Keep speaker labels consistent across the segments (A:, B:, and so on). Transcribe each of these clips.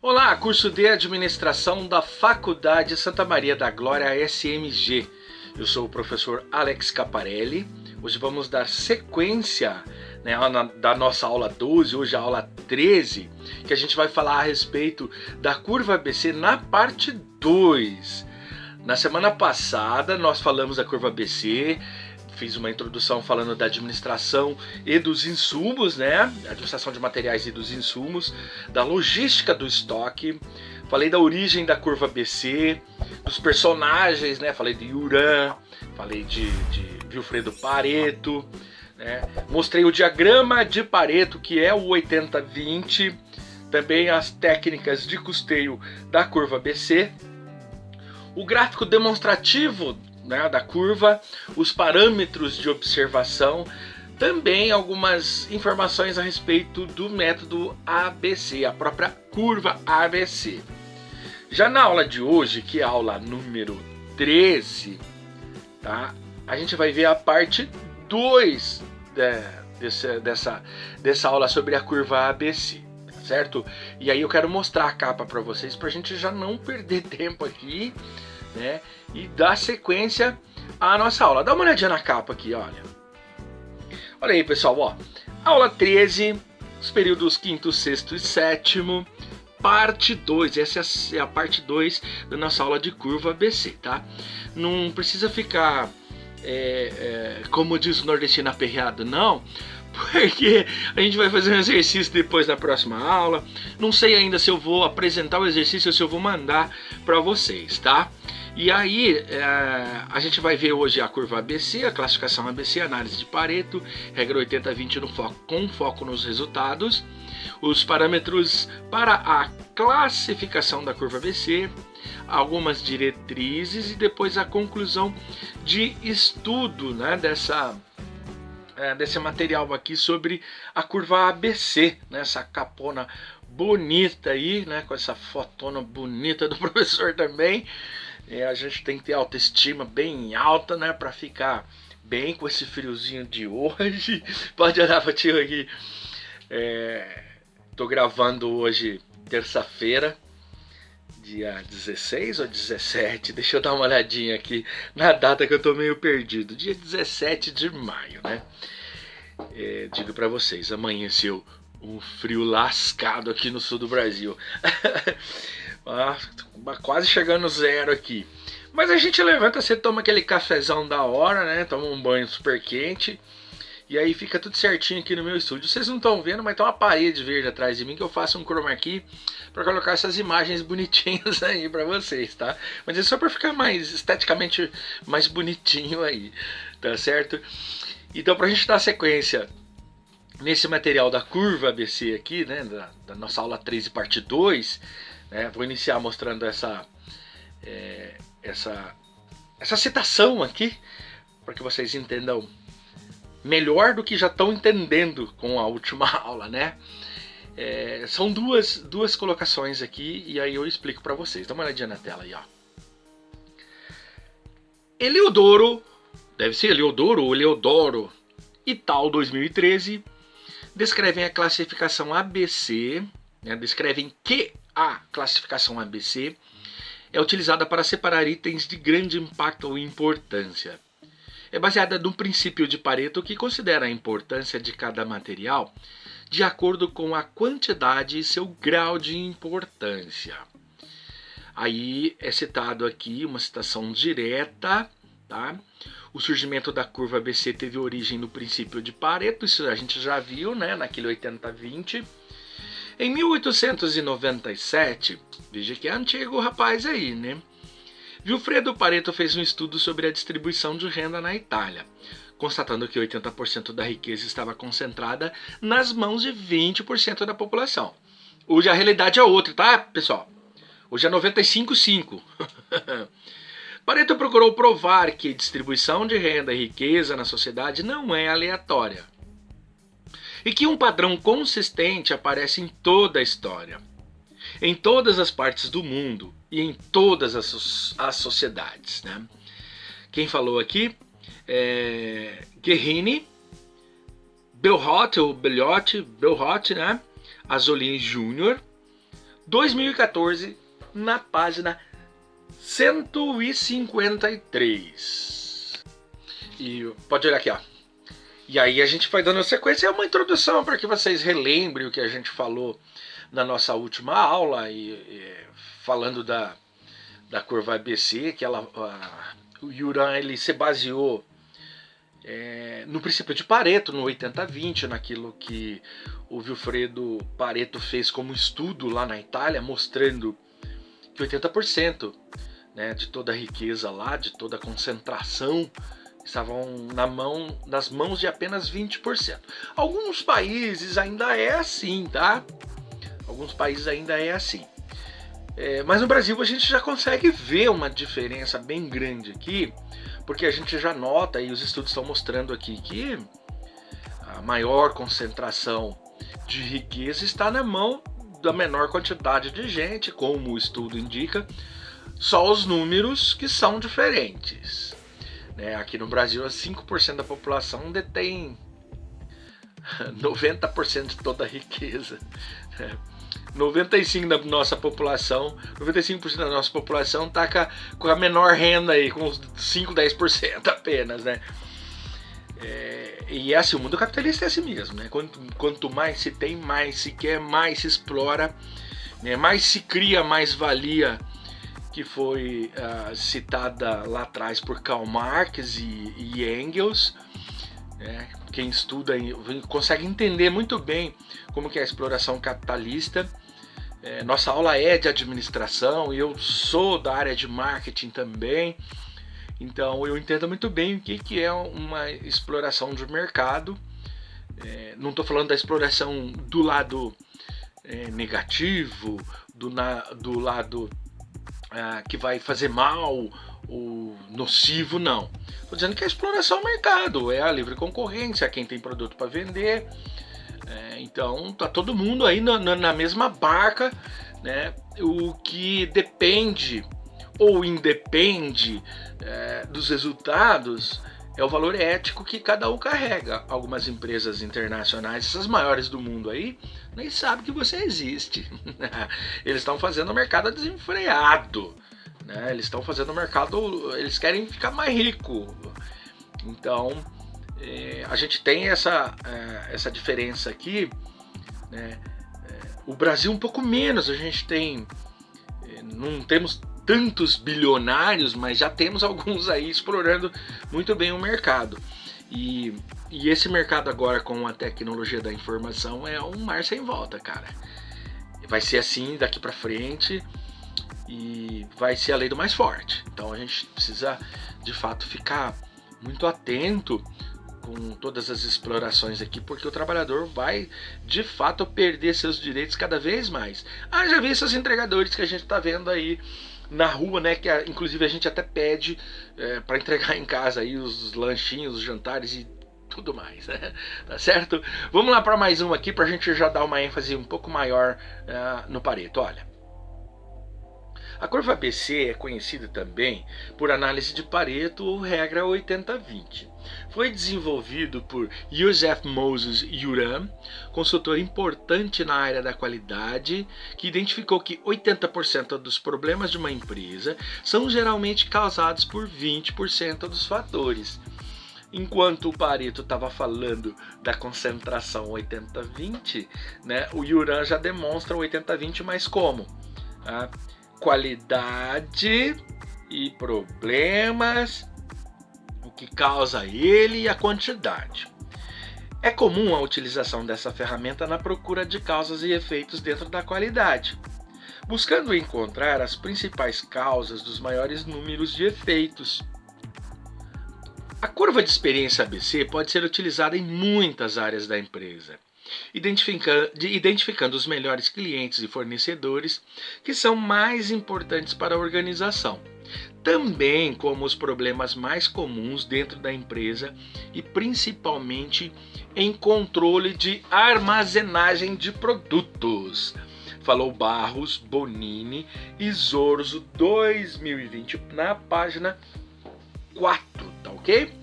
A: Olá, curso de administração da Faculdade Santa Maria da Glória SMG. Eu sou o professor Alex Caparelli. Hoje vamos dar sequência da nossa aula 12, hoje a aula 13, que a gente vai falar a respeito da curva ABC na parte 2. Na semana passada nós falamos da curva ABC, fiz uma introdução falando da administração e dos insumos, né? Administração de materiais e dos insumos, da logística do estoque. Falei da origem da curva ABC, dos personagens, né? Falei de Uran, falei de Vilfredo Pareto, né? Mostrei o diagrama de Pareto, que é o 80-20, também as técnicas de custeio da curva ABC, o gráfico demonstrativo, né, da curva, os parâmetros de observação, também algumas informações a respeito do método ABC, a própria curva ABC. Já na aula de hoje, que é a aula número 13, tá, a gente vai ver a parte 2 dessa aula sobre a curva ABC, certo? E aí eu quero mostrar a capa para vocês, para a gente já não perder tempo aqui, né, e dar sequência à nossa aula. Dá uma olhadinha na capa aqui, olha. Olha aí, pessoal, ó. Aula 13, os períodos 5º, 6º e 7º, parte 2. Essa é a parte 2 da nossa aula de curva ABC, tá? Não precisa ficar, como diz o nordestino, aperreado, não, porque a gente vai fazer um exercício depois na próxima aula. Não sei ainda se eu vou apresentar o exercício ou se eu vou mandar para vocês, tá? E aí, a gente vai ver hoje a curva ABC, a classificação ABC, análise de Pareto, regra 80-20 com foco nos resultados, os parâmetros para a classificação da curva ABC, algumas diretrizes e depois a conclusão de estudo, né, desse material aqui sobre a curva ABC, né, essa capona bonita aí, né, com essa fotona bonita do professor também. A gente tem que ter autoestima bem alta, né, para ficar bem com esse friozinho de hoje. Pode olhar para tio aqui. Tô gravando hoje, terça-feira, dia 16 ou 17? Deixa eu dar uma olhadinha aqui na data que eu tô meio perdido. Dia 17 de maio, né? Digo para vocês, amanheceu um frio lascado aqui no sul do Brasil. Quase chegando zero aqui. Mas a gente levanta, você toma aquele cafezão da hora, né? Toma um banho super quente. E aí fica tudo certinho aqui no meu estúdio. Vocês não estão vendo, mas tem uma parede verde atrás de mim que eu faço um chroma key para colocar essas imagens bonitinhas aí para vocês, tá? Mas é só para ficar mais esteticamente mais bonitinho aí, tá certo? Então, pra gente dar sequência nesse material da curva ABC aqui, né, da nossa aula 13, parte 2, né, vou iniciar mostrando essa citação aqui, para que vocês entendam melhor do que já estão entendendo com a última aula, né? São duas colocações aqui, e aí eu explico para vocês. Dá uma olhadinha na tela aí, ó. Eliodoro, deve ser Eliodoro ou Eleodoro, e tal, 2013, descrevem a classificação ABC, né, descrevem que a classificação ABC é utilizada para separar itens de grande impacto ou importância. É baseada no princípio de Pareto, que considera a importância de cada material de acordo com a quantidade e seu grau de importância. Aí é citado aqui uma citação direta, tá? O surgimento da curva ABC teve origem no princípio de Pareto, isso a gente já viu, né, naquele 80-20. Em 1897, veja que é antigo o rapaz aí, né? Vilfredo Pareto fez um estudo sobre a distribuição de renda na Itália, constatando que 80% da riqueza estava concentrada nas mãos de 20% da população. Hoje a realidade é outra, tá, pessoal? Hoje é 95,5. Pareto procurou provar que distribuição de renda e riqueza na sociedade não é aleatória, e que um padrão consistente aparece em toda a história, em todas as partes do mundo e em todas as sociedades, né? Quem falou aqui é Guerini, Belhot, né? Azzolini Jr., 2014, na página 153. E pode olhar aqui, ó. E aí a gente vai dando sequência, é uma introdução para que vocês relembrem o que a gente falou na nossa última aula, falando da curva ABC, que o Juran ele se baseou no princípio de Pareto, no 80-20, naquilo que o Vilfredo Pareto fez como estudo lá na Itália, mostrando que 80%, né, de toda a riqueza lá, de toda a concentração, estavam nas mãos de apenas 20%. Alguns países ainda é assim, tá? Alguns países ainda é assim. Mas no Brasil a gente já consegue ver uma diferença bem grande aqui, porque a gente já nota, e os estudos estão mostrando aqui, que a maior concentração de riqueza está na mão da menor quantidade de gente, como o estudo indica, só os números que são diferentes. Aqui no Brasil, 5% da população detém 90% de toda a riqueza. 95% da nossa população, 95% da nossa população está com a menor renda aí, com 5, 10% apenas, né? E é assim, o mundo capitalista é assim mesmo, né? Quanto mais se tem, mais se quer, mais se explora, né? Mais se cria mais valia, que foi citada lá atrás por Karl Marx e Engels. Quem estuda consegue entender muito bem como que é a exploração capitalista. Nossa aula é de administração e eu sou da área de marketing também, então eu entendo muito bem o que é uma exploração de mercado. Não estou falando da exploração do lado negativo, do lado que vai fazer mal ou nocivo, não. Estou dizendo que a exploração do mercado é a livre concorrência, quem tem produto para vender. Então tá todo mundo aí na mesma barca, né? O que depende ou independe dos resultados é o valor ético que cada um carrega. Algumas empresas internacionais, essas maiores do mundo aí, nem sabem que você existe. Eles estão fazendo o mercado desenfreado, né? Eles estão fazendo o mercado, eles querem ficar mais rico. Então a gente tem essa diferença aqui, né? O Brasil um pouco menos, a gente tem, não temos tantos bilionários, mas já temos alguns aí explorando muito bem o mercado. E esse mercado agora com a tecnologia da informação é um mar sem volta, cara. Vai ser assim daqui para frente e vai ser a lei do mais forte. Então a gente precisa de fato ficar muito atento com todas as explorações aqui, porque o trabalhador vai de fato perder seus direitos cada vez mais. Já vi esses entregadores que a gente está vendo aí na rua, né? Que inclusive a gente até pede para entregar em casa aí os lanchinhos, os jantares e tudo mais, né? Tá certo? Vamos lá para mais um aqui para a gente já dar uma ênfase um pouco maior no Pareto. Olha, a curva ABC é conhecida também por análise de Pareto ou regra 80-20. Foi desenvolvido por Joseph Moses Juran, consultor importante na área da qualidade, que identificou que 80% dos problemas de uma empresa são geralmente causados por 20% dos fatores. Enquanto o Pareto estava falando da concentração 80-20, né, o Juran já demonstra o 80-20, mas como? Qualidade e problemas, o que causa ele e a quantidade. É comum a utilização dessa ferramenta na procura de causas e efeitos dentro da qualidade, buscando encontrar as principais causas dos maiores números de efeitos. A curva de experiência ABC pode ser utilizada em muitas áreas da empresa, identificando os melhores clientes e fornecedores que são mais importantes para a organização, também como os problemas mais comuns dentro da empresa e principalmente em controle de armazenagem de produtos. Falou Barros, Bonini e Zorzo 2020 na página 4, tá ok?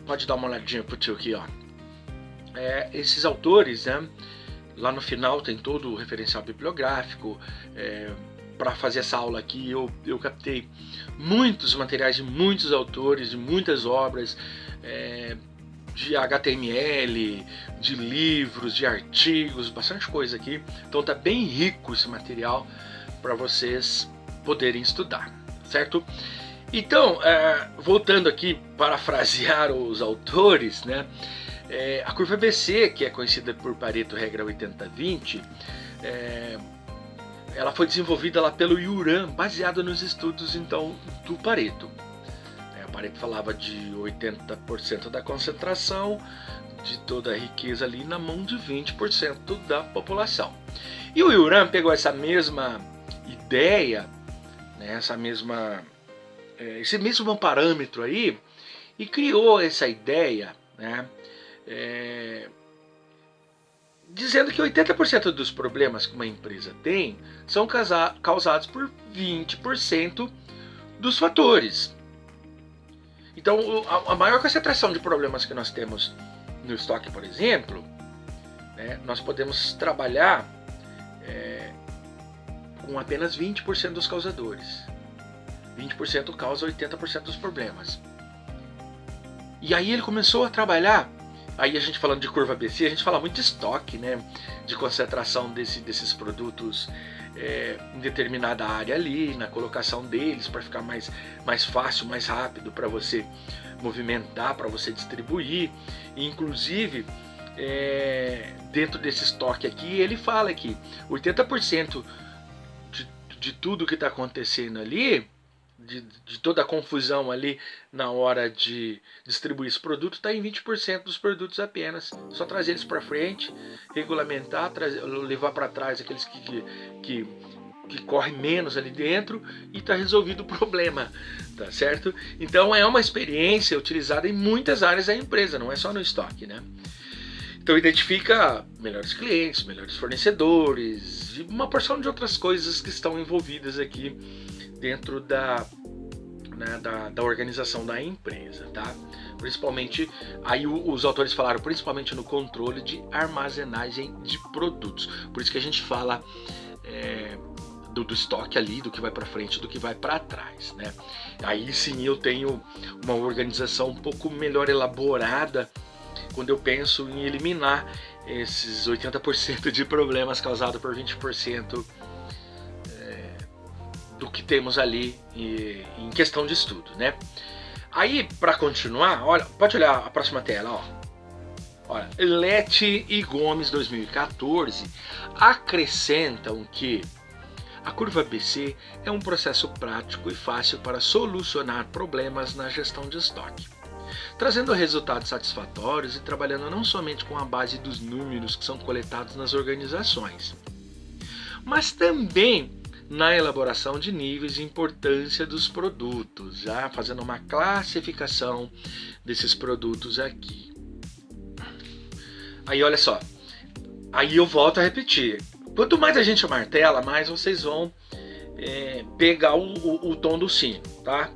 A: Pode dar uma olhadinha pro tio aqui, ó. Esses autores, né, Lá no final tem todo o referencial bibliográfico. Para fazer essa aula aqui eu captei muitos materiais de muitos autores, de muitas obras, de HTML, de livros, de artigos, bastante coisa aqui. Então tá bem rico esse material para vocês poderem estudar, certo? Então, voltando aqui, parafrasear os autores, né? A curva ABC, que é conhecida por Pareto regra 80-20, ela foi desenvolvida lá pelo Juran, baseada nos estudos então do Pareto. O Pareto falava de 80% da concentração de toda a riqueza ali na mão de 20% da população. E o Juran pegou essa mesma ideia, né, esse mesmo parâmetro aí, e criou essa ideia, né, dizendo que 80% dos problemas que uma empresa tem são causados por 20% dos fatores. Então, a maior concentração de problemas que nós temos no estoque, por exemplo, né, nós podemos trabalhar com apenas 20% dos causadores. 20% causa 80% dos problemas. E aí ele começou a trabalhar. Aí a gente falando de curva ABC, a gente fala muito de estoque, né? De concentração desses produtos em determinada área ali, na colocação deles, para ficar mais fácil, mais rápido para você movimentar, para você distribuir. E, inclusive, dentro desse estoque aqui, ele fala que 80% de tudo que está acontecendo ali, de toda a confusão ali na hora de distribuir esse produto, está em 20% dos produtos apenas. Só trazer eles para frente, regulamentar, levar para trás aqueles que correm menos ali dentro e está resolvido o problema, tá certo? Então é uma experiência utilizada em muitas áreas da empresa, não é só no estoque, né? Então identifica melhores clientes, melhores fornecedores e uma porção de outras coisas que estão envolvidas aqui dentro da organização da empresa, tá? Principalmente, aí os autores falaram principalmente no controle de armazenagem de produtos. Por isso que a gente fala do estoque ali, do que vai para frente, do que vai para trás, né? Aí sim eu tenho uma organização um pouco melhor elaborada quando eu penso em eliminar esses 80% de problemas causados por 20% do que temos ali em questão de estudo, né? Aí, para continuar, olha, pode olhar a próxima tela, ó. Olha, Lete e Gomes 2014 acrescentam que a curva ABC é um processo prático e fácil para solucionar problemas na gestão de estoque, trazendo resultados satisfatórios e trabalhando não somente com a base dos números que são coletados nas organizações, mas também na elaboração de níveis de importância dos produtos, já fazendo uma classificação desses produtos aqui. Aí olha só, aí eu volto a repetir, quanto mais a gente martela, mais vocês vão pegar o tom do sino, tá?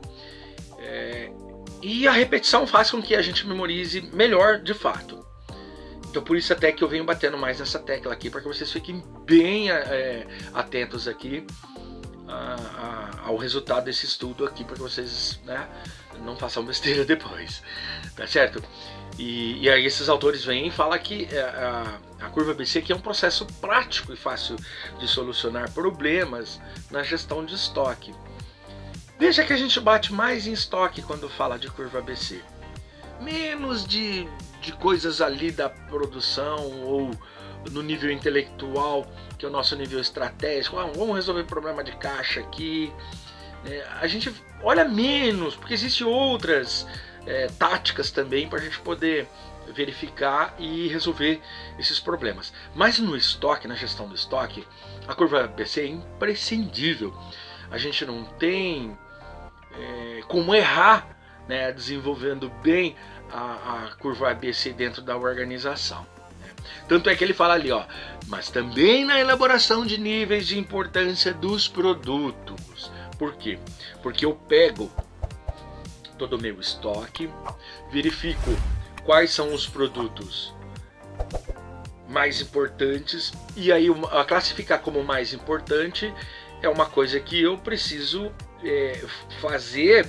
A: E a repetição faz com que a gente memorize melhor de fato. Então por isso até que eu venho batendo mais nessa tecla aqui, para que vocês fiquem bem atentos aqui ao resultado desse estudo aqui, para que vocês, né, não façam besteira depois, tá certo? E aí esses autores vêm e falam que a curva ABC aqui é um processo prático e fácil de solucionar problemas na gestão de estoque. Veja que a gente bate mais em estoque quando fala de curva ABC. Menos de coisas ali da produção ou no nível intelectual, que é o nosso nível estratégico. Vamos resolver problema de caixa aqui. A gente olha menos, porque existem outras táticas também para a gente poder verificar e resolver esses problemas. Mas no estoque, na gestão do estoque, a curva ABC é imprescindível. A gente não tem como errar, né, desenvolvendo bem a curva ABC dentro da organização. Tanto é que ele fala ali, ó, mas também na elaboração de níveis de importância dos produtos. Por quê? Porque eu pego todo o meu estoque, verifico quais são os produtos mais importantes, e aí a classificar como mais importante é uma coisa que eu preciso fazer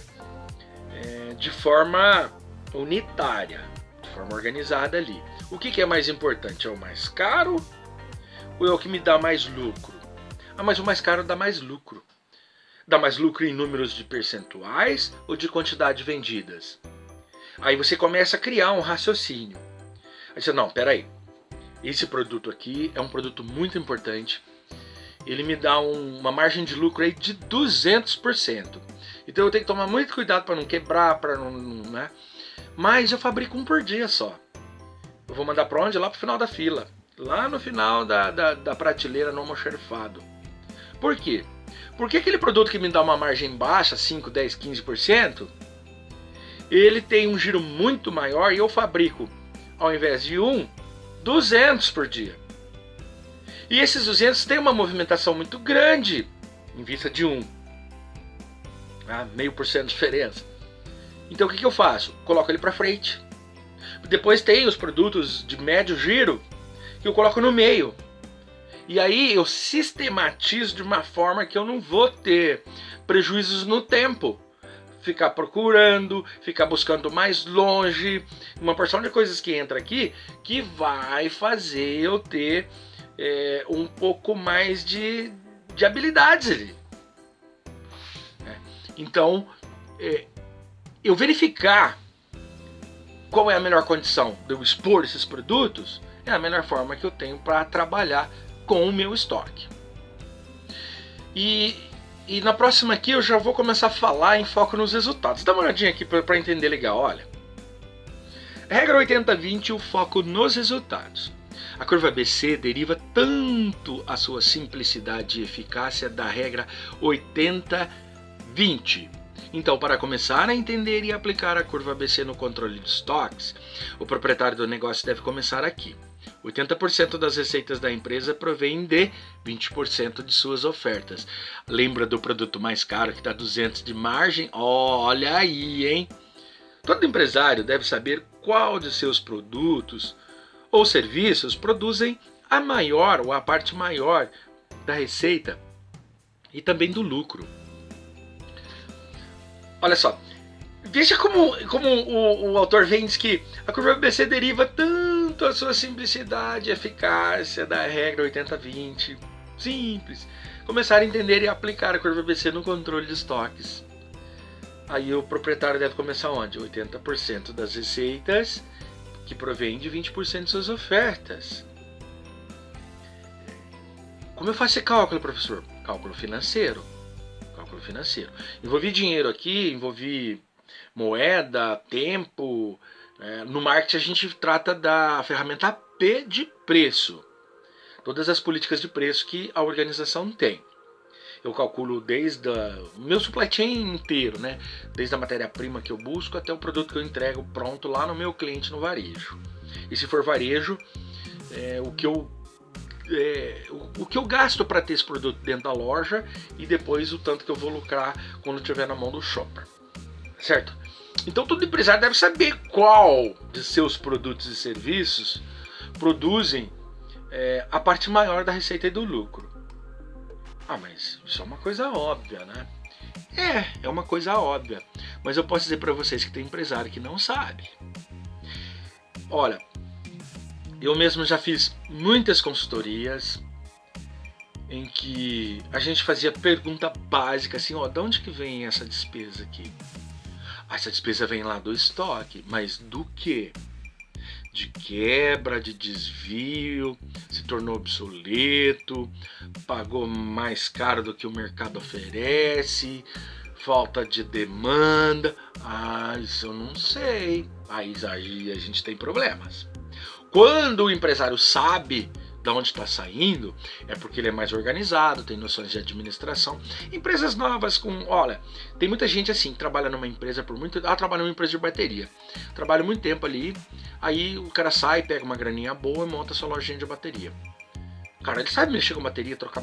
A: de forma unitária, de forma organizada ali. O que é mais importante? É o mais caro ou é o que me dá mais lucro? Mas o mais caro dá mais lucro. Dá mais lucro em números de percentuais ou de quantidade vendidas? Aí você começa a criar um raciocínio. Aí você, não, peraí, esse produto aqui é um produto muito importante, ele me dá uma margem de lucro aí de 200%. Então eu tenho que tomar muito cuidado para não quebrar, para não, né? Mas eu fabrico um por dia só. Eu vou mandar para onde? Lá para o final da fila. Lá no final da prateleira no almoxarifado. Por quê? Porque aquele produto que me dá uma margem baixa, 5, 10, 15%, ele tem um giro muito maior e eu fabrico, ao invés de 200 por dia. E esses 200 têm uma movimentação muito grande em vista de 0,5% de diferença. Então o que eu faço? Coloco ele para frente. Depois tem os produtos de médio giro que eu coloco no meio. E aí eu sistematizo de uma forma que eu não vou ter prejuízos no tempo. Ficar procurando, ficar buscando mais longe, uma porção de coisas que entra aqui que vai fazer eu ter um pouco mais de habilidades ali. Então, eu verificar qual é a melhor condição de eu expor esses produtos é a melhor forma que eu tenho para trabalhar com o meu estoque. E na próxima aqui eu já vou começar a falar em foco nos resultados. Dá uma olhadinha aqui para entender legal, olha. Regra 80-20, o foco nos resultados. A curva ABC deriva tanto a sua simplicidade e eficácia da regra 80-20. Então, para começar a entender e aplicar a curva ABC no controle de estoques, o proprietário do negócio deve começar aqui. 80% das receitas da empresa provém de 20% de suas ofertas. Lembra do produto mais caro que dá 200 de margem? Olha aí, hein? Todo empresário deve saber qual de seus produtos ou serviços produzem a maior ou a parte maior da receita e também do lucro. Olha só, veja como o autor vem diz que a curva ABC deriva tanto a sua simplicidade e eficácia da regra 80-20. Simples. Começar a entender e aplicar a curva ABC no controle de estoques. Aí o proprietário deve começar onde? 80% das receitas que provém de 20% de suas ofertas. Como eu faço esse cálculo, professor? Cálculo financeiro. Cálculo financeiro. Envolvi dinheiro aqui, envolvi moeda, tempo. No marketing a gente trata da ferramenta P de preço. Todas as políticas de preço que a organização tem. Eu calculo desde o meu supply chain inteiro, né? Desde a matéria-prima que eu busco até o produto que eu entrego pronto lá no meu cliente no varejo. E se for varejo, o que eu gasto para ter esse produto dentro da loja e depois o tanto que eu vou lucrar quando estiver na mão do shopper. Certo? Então todo empresário deve saber qual de seus produtos e serviços produzem a parte maior da receita e do lucro. Mas isso é uma coisa óbvia, né? É uma coisa óbvia. Mas eu posso dizer para vocês que tem empresário que não sabe. Olha, eu mesmo já fiz muitas consultorias em que a gente fazia pergunta básica assim, de onde que vem essa despesa aqui? Essa despesa vem lá do estoque, mas do quê? De quebra, de desvio, se tornou obsoleto, pagou mais caro do que o mercado oferece, falta de demanda. Isso eu não sei. Aí a gente tem problemas. Quando o empresário sabe de onde está saindo, é porque ele é mais organizado, tem noções de administração. Empresas novas tem muita gente assim que trabalha numa empresa por muito tempo. Trabalha numa empresa de bateria. Trabalha muito tempo ali, aí o cara sai, pega uma graninha boa e monta sua lojinha de bateria. Cara, ele sabe mexer com bateria, trocar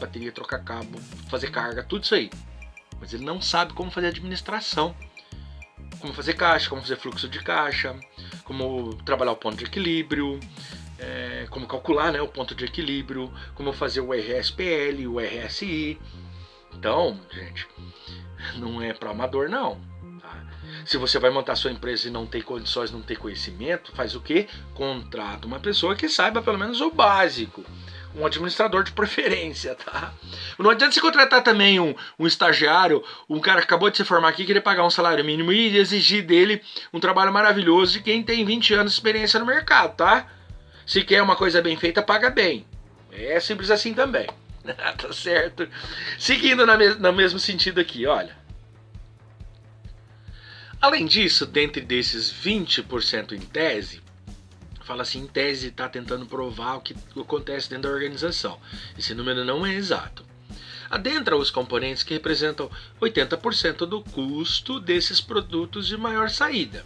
A: cabo, fazer carga, tudo isso aí. Mas ele não sabe como fazer administração. Como fazer caixa, como fazer fluxo de caixa, como trabalhar o ponto de equilíbrio, como calcular, né, o ponto de equilíbrio, como fazer o RSPL, o RSI. Então, gente, não é para amador não. Tá? Se você vai montar sua empresa e não tem condições, não tem conhecimento, faz o quê? Contrata uma pessoa que saiba pelo menos o básico. Um administrador de preferência, tá? Não adianta você contratar também um estagiário, um cara que acabou de se formar aqui, querer pagar um salário mínimo e exigir dele um trabalho maravilhoso de quem tem 20 anos de experiência no mercado, tá? Se quer uma coisa bem feita, paga bem. É simples assim também. Tá certo? Seguindo no mesmo sentido aqui, olha. Além disso, dentre desses 20% em tese, fala assim, em tese está tentando provar o que acontece dentro da organização. Esse número não é exato. Adentra os componentes que representam 80% do custo desses produtos de maior saída.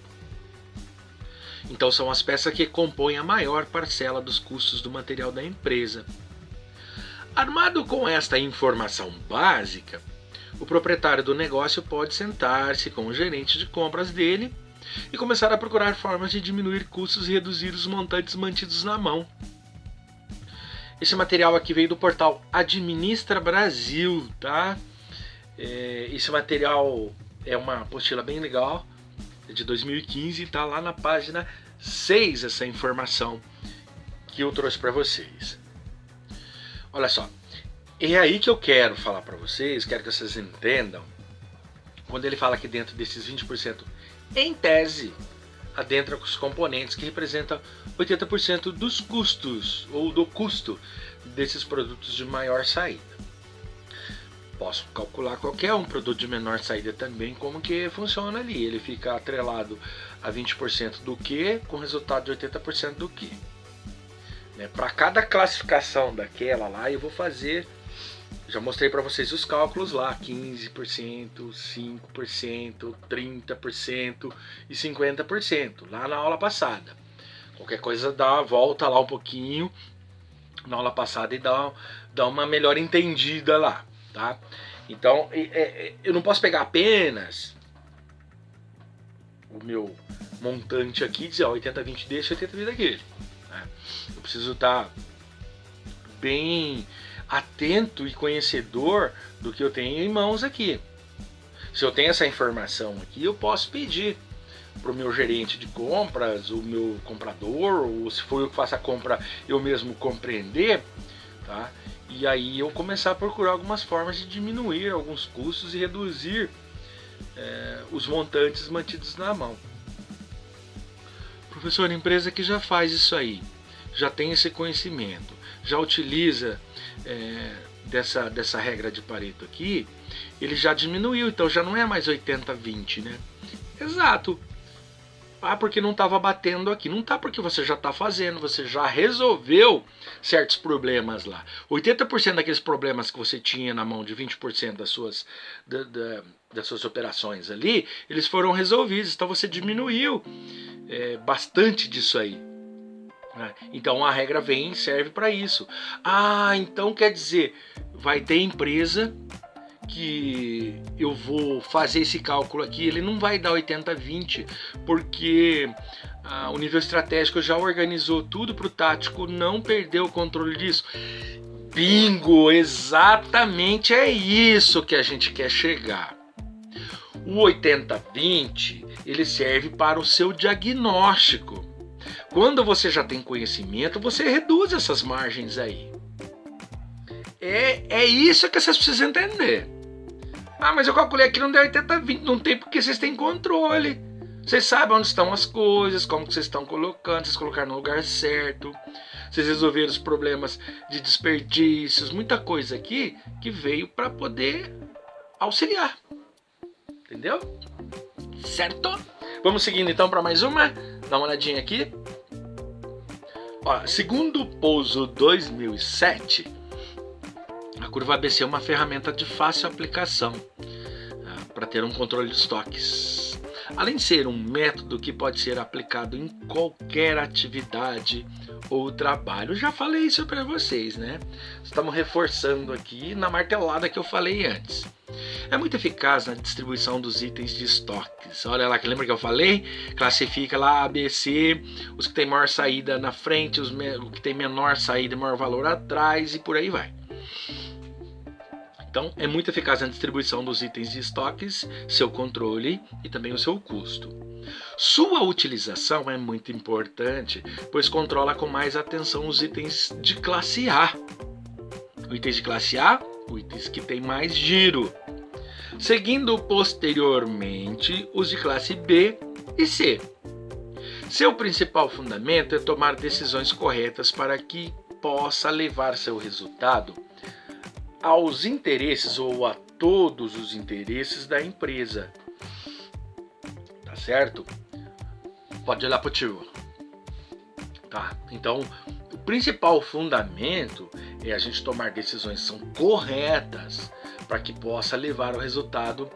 A: Então são as peças que compõem a maior parcela dos custos do material da empresa. Armado com esta informação básica, o proprietário do negócio pode sentar-se com o gerente de compras dele e começar a procurar formas de diminuir custos e reduzir os montantes mantidos na mão. Esse material aqui veio do portal Administra Brasil, tá? Esse material é uma apostila bem legal, é de 2015, tá lá na página 6 essa informação que eu trouxe para vocês. Olha só, é aí que eu quero falar para vocês, quero que vocês entendam, quando ele fala que dentro desses 20%, em tese, adentra os componentes que representam 80% dos custos, ou do custo desses produtos de maior saída. Posso calcular qualquer um produto de menor saída também, como que funciona ali. Ele fica atrelado a 20% do que, com resultado de 80% do que. Para cada classificação daquela lá, eu vou fazer, já mostrei para vocês os cálculos lá, 15%, 5%, 30% e 50%, lá na aula passada. Qualquer coisa volta lá um pouquinho na aula passada e dá uma melhor entendida lá, tá? Então, eu não posso pegar apenas o meu montante aqui e dizer, 80-20 desse, 80-20 daquele. Eu preciso estar bem atento e conhecedor do que eu tenho em mãos aqui. Se eu tenho essa informação aqui, eu posso pedir para o meu gerente de compras, o meu comprador, ou se for eu que faço a compra, eu mesmo compreender, tá? E aí eu começar a procurar algumas formas de diminuir alguns custos e reduzir os montantes mantidos na mão. Professor, a empresa que já faz isso aí, já tem esse conhecimento, já utiliza dessa regra de Pareto aqui, ele já diminuiu, então já não é mais 80-20, né? Exato. Porque não estava batendo aqui. Não tá, porque você já está fazendo, você já resolveu certos problemas lá. 80% daqueles problemas que você tinha na mão de 20% das suas operações ali, eles foram resolvidos, então você diminuiu bastante disso aí. Então a regra vem e serve para isso. Então quer dizer, vai ter empresa que eu vou fazer esse cálculo aqui, ele não vai dar 80-20, porque o nível estratégico já organizou tudo para o tático não perder o controle disso. Bingo! Exatamente é isso que a gente quer chegar. O 80-20, ele serve para o seu diagnóstico. Quando você já tem conhecimento, você reduz essas margens aí. É isso que vocês precisam entender. Mas eu calculei aqui, não deu 80-20, não tem, porque vocês têm controle. Vocês sabem onde estão as coisas, como que vocês estão colocando, vocês colocaram no lugar certo. Vocês resolveram os problemas de desperdícios, muita coisa aqui que veio para poder auxiliar. Entendeu? Certo? Vamos seguindo então para mais uma. Dá uma olhadinha aqui. Segundo o Pouso 2007, a curva ABC é uma ferramenta de fácil aplicação para ter um controle de estoques. Além de ser um método que pode ser aplicado em qualquer atividade ou trabalho. Eu já falei isso para vocês, né? Estamos reforçando aqui na martelada que eu falei antes. É muito eficaz na distribuição dos itens de estoques. Olha lá, que lembra que eu falei? Classifica lá A, B, C, os que tem maior saída na frente, os que tem menor saída e maior valor atrás e por aí vai. Então, é muito eficaz na distribuição dos itens de estoques, seu controle e também o seu custo. Sua utilização é muito importante, pois controla com mais atenção os itens de classe A. Os itens de classe A, os itens que têm mais giro. Seguindo posteriormente os de classe B e C. Seu principal fundamento é tomar decisões corretas para que possa levar seu resultado aos interesses ou a todos os interesses da empresa. Tá certo? Pode olhar pro tio. Tá? Então, o principal fundamento é a gente tomar decisões que são corretas para que possa levar ao resultado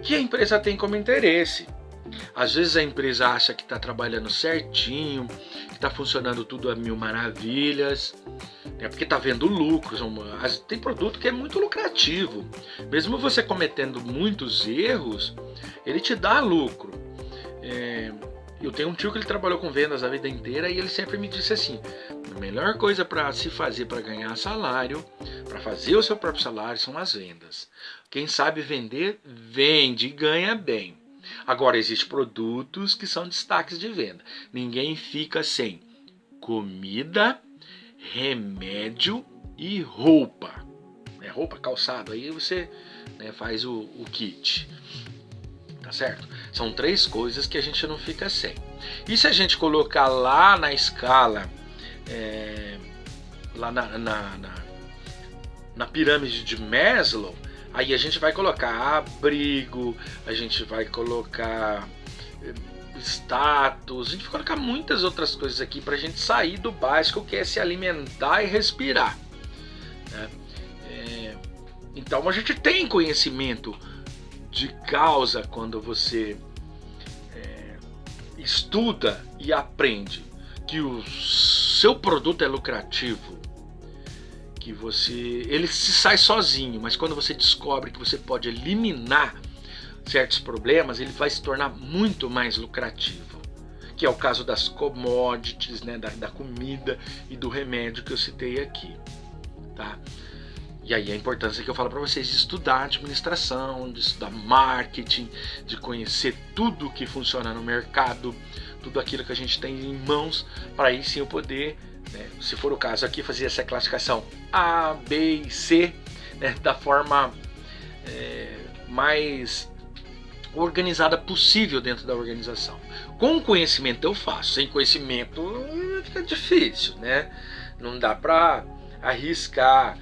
A: que a empresa tem como interesse. Às vezes a empresa acha que está trabalhando certinho, que está funcionando tudo a mil maravilhas, porque está vendo lucros. Tem produto que é muito lucrativo. Mesmo você cometendo muitos erros, ele te dá lucro. Eu tenho um tio que ele trabalhou com vendas a vida inteira e ele sempre me disse assim: a melhor coisa para se fazer para ganhar salário, para fazer o seu próprio salário, são as vendas. Quem sabe vender, vende e ganha bem. Agora, existem produtos que são destaques de venda. Ninguém fica sem comida, remédio e roupa. Roupa, calçado, aí você faz o kit. Tá certo? São 3 coisas que a gente não fica sem. E se a gente colocar lá na escala, lá na pirâmide de Maslow, aí a gente vai colocar abrigo, a gente vai colocar status, a gente vai colocar muitas outras coisas aqui para a gente sair do básico, que é se alimentar e respirar. Né? Então a gente tem conhecimento de causa quando você estuda e aprende que o seu produto é lucrativo, que ele se sai sozinho, mas quando você descobre que você pode eliminar certos problemas, ele vai se tornar muito mais lucrativo, que é o caso das commodities, da comida e do remédio que eu citei aqui, tá? E aí a importância que eu falo para vocês de estudar administração, de estudar marketing, de conhecer tudo que funciona no mercado, tudo aquilo que a gente tem em mãos, para aí sim eu poder, se for o caso aqui, fazer essa classificação A, B e C, da forma mais organizada possível dentro da organização. Com conhecimento eu faço, sem conhecimento fica difícil, né? Não dá para arriscar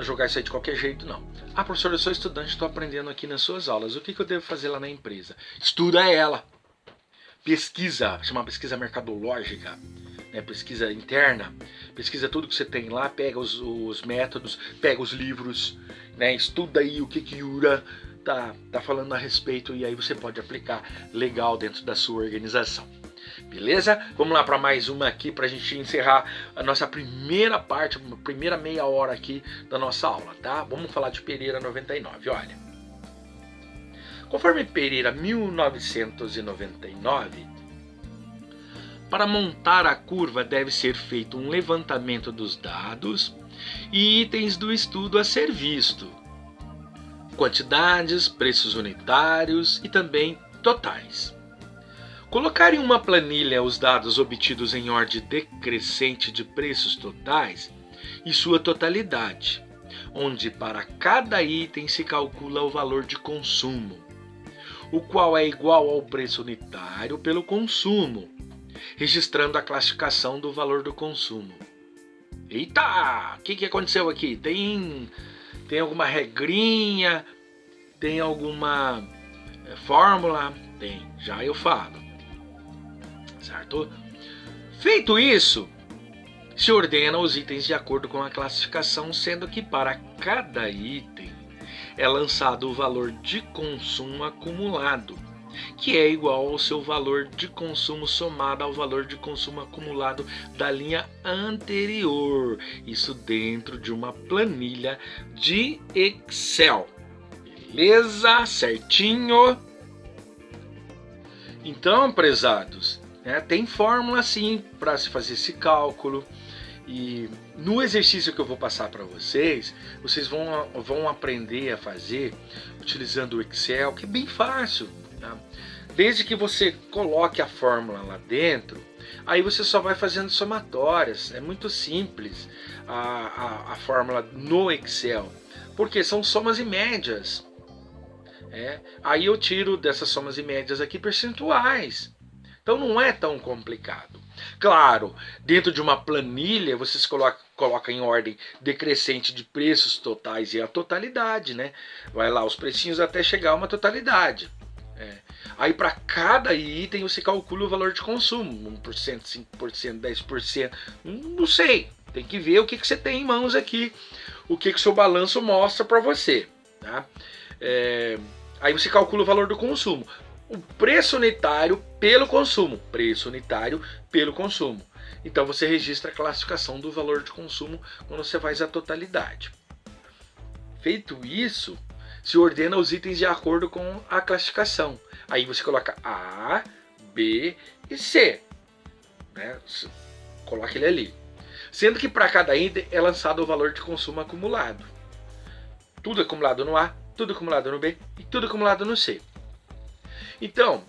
A: jogar isso aí de qualquer jeito, não. Professor, eu sou estudante, estou aprendendo aqui nas suas aulas. O que eu devo fazer lá na empresa? Estuda ela. Pesquisa, chama pesquisa mercadológica, pesquisa interna. Pesquisa tudo que você tem lá, pega os métodos, pega os livros, estuda aí o que Ura tá falando a respeito, e aí você pode aplicar legal dentro da sua organização. Beleza? Vamos lá para mais uma aqui para a gente encerrar a nossa primeira parte, a primeira meia hora aqui da nossa aula, tá? Vamos falar de Pereira 99, olha. Conforme Pereira 1999, para montar a curva deve ser feito um levantamento dos dados e itens do estudo a ser visto, quantidades, preços unitários e também totais. Colocar em uma planilha os dados obtidos em ordem decrescente de preços totais e sua totalidade, onde para cada item se calcula o valor de consumo, o qual é igual ao preço unitário pelo consumo, registrando a classificação do valor do consumo. Eita! O que aconteceu aqui? Tem alguma regrinha? Tem alguma fórmula? Tem, já eu falo. Certo? Feito isso, se ordena os itens de acordo com a classificação, sendo que para cada item é lançado o valor de consumo acumulado, que é igual ao seu valor de consumo somado ao valor de consumo acumulado da linha anterior. Isso dentro de uma planilha de Excel. Beleza? Certinho? Então, prezados, tem fórmula sim para se fazer esse cálculo. E no exercício que eu vou passar para vocês, vocês vão aprender a fazer utilizando o Excel, que é bem fácil, tá? Desde que você coloque a fórmula lá dentro, aí você só vai fazendo somatórias. É muito simples a fórmula no Excel, porque são somas e médias. Aí eu tiro dessas somas e médias aqui percentuais. Então não é tão complicado. Claro, dentro de uma planilha você se coloca em ordem decrescente de preços totais e a totalidade, né? Vai lá os precinhos até chegar a uma totalidade. Aí para cada item você calcula o valor de consumo, 1%, 5%, 10%, não sei. Tem que ver o que você tem em mãos aqui, o que o seu balanço mostra para você, tá? Aí você calcula o valor do consumo. O preço unitário pelo consumo. Preço unitário pelo consumo. Então você registra a classificação do valor de consumo quando você faz a totalidade. Feito isso, se ordena os itens de acordo com a classificação. Aí você coloca A, B e C. Coloca ele ali. Sendo que para cada item é lançado o valor de consumo acumulado. Tudo acumulado no A, tudo acumulado no B e tudo acumulado no C. Então,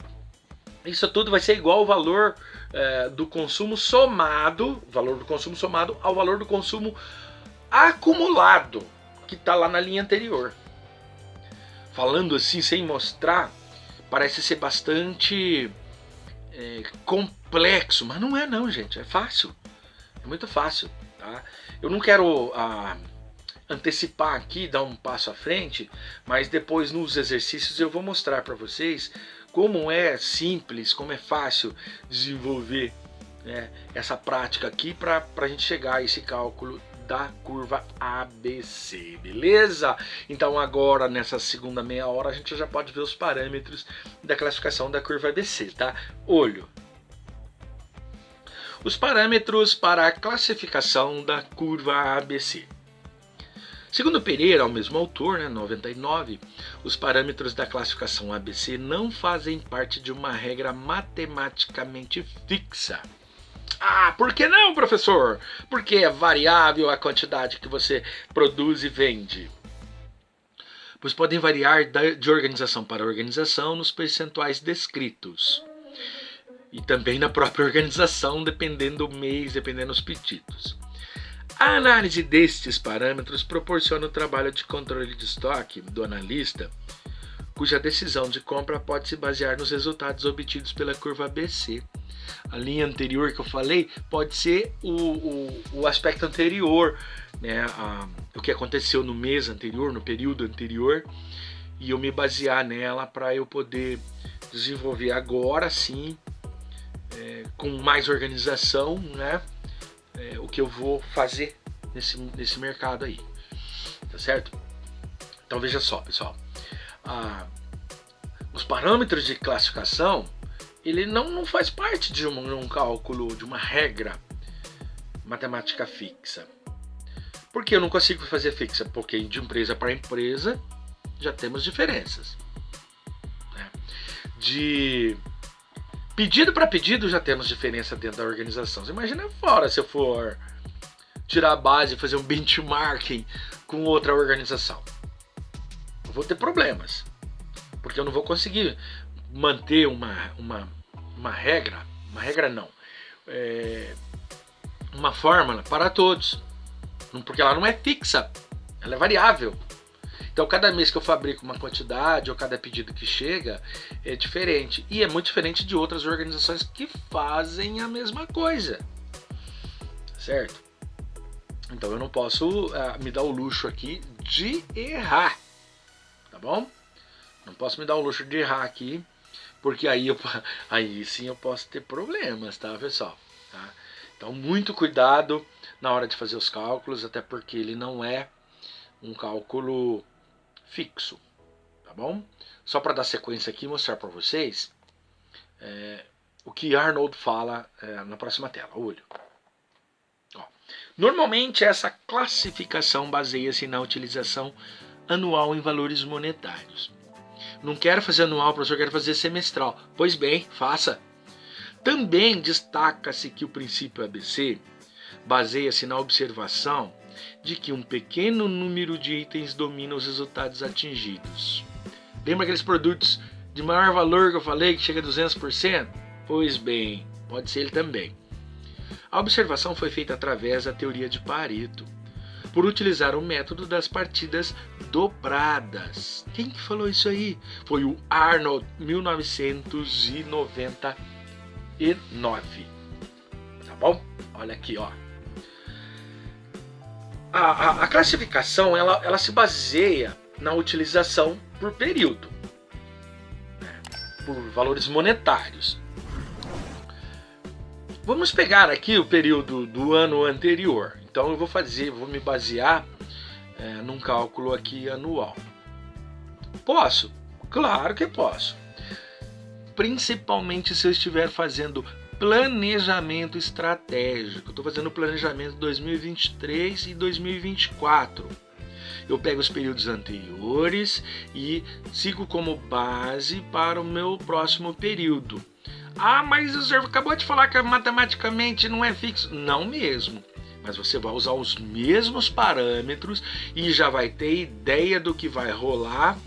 A: isso tudo vai ser igual ao valor do consumo somado, valor do consumo somado ao valor do consumo acumulado, que está lá na linha anterior. Falando assim, sem mostrar, parece ser bastante complexo, mas não é não, gente, é fácil, é muito fácil, tá? Eu não quero antecipar aqui, dar um passo à frente, mas depois nos exercícios eu vou mostrar para vocês como é simples, como é fácil desenvolver essa prática aqui para a gente chegar a esse cálculo da curva ABC, beleza? Então agora nessa segunda meia hora a gente já pode ver os parâmetros da classificação da curva ABC, tá? Olho. Os parâmetros para a classificação da curva ABC. Segundo Pereira, o mesmo autor, 99, os parâmetros da classificação ABC não fazem parte de uma regra matematicamente fixa. Ah, por que não, professor? Porque é variável a quantidade que você produz e vende. Pois podem variar de organização para organização nos percentuais descritos. E também na própria organização, dependendo do mês, dependendo dos pedidos. A análise destes parâmetros proporciona o trabalho de controle de estoque do analista, cuja decisão de compra pode se basear nos resultados obtidos pela curva ABC. A linha anterior que eu falei pode ser o aspecto anterior, o que aconteceu no mês anterior, no período anterior, e eu me basear nela para eu poder desenvolver agora sim, com mais organização, o que eu vou fazer nesse mercado aí, tá certo? Então veja só, pessoal, os parâmetros de classificação, ele não faz parte de um cálculo, de uma regra matemática fixa. Por que eu não consigo fazer fixa? Porque de empresa para empresa já temos diferenças, de pedido para pedido já temos diferença dentro da organização. Você imagina fora se eu for tirar a base e fazer um benchmarking com outra organização. Eu vou ter problemas, porque eu não vou conseguir manter uma regra não, uma fórmula para todos, porque ela não é fixa, ela é variável. Então cada mês que eu fabrico uma quantidade ou cada pedido que chega é diferente. E é muito diferente de outras organizações que fazem a mesma coisa. Certo? Então eu não posso me dar o luxo aqui de errar. Tá bom? Não posso me dar o luxo de errar aqui, porque aí sim eu posso ter problemas, tá, pessoal? Tá? Então muito cuidado na hora de fazer os cálculos, até porque ele não é um cálculo fixo, tá bom? Só para dar sequência aqui e mostrar para vocês o que Arnold fala na próxima tela. Olho. Normalmente essa classificação baseia-se na utilização anual em valores monetários. Não quero fazer anual, professor, quero fazer semestral. Pois bem, faça. Também destaca-se que o princípio ABC baseia-se na observação de que um pequeno número de itens domina os resultados atingidos. Lembra aqueles produtos de maior valor que eu falei, que chega a 200%? Pois bem, pode ser ele também. A observação foi feita através da teoria de Pareto, por utilizar o método das partidas dobradas. Quem que falou isso aí? Foi o Arnold, 1999. Tá bom? Olha aqui, ó. A classificação ela se baseia na utilização por período, né? Por valores monetários. Vamos pegar aqui o período do ano anterior. Então eu vou me basear num cálculo aqui anual. Posso? Claro que posso. Principalmente se eu estiver fazendo planejamento estratégico. Estou fazendo planejamento 2023 e 2024. Eu pego os períodos anteriores e sigo como base para o meu próximo período. Ah, mas o senhor acabou de falar que matematicamente não é fixo. Não mesmo. Mas você vai usar os mesmos parâmetros e já vai ter ideia do que vai rolar.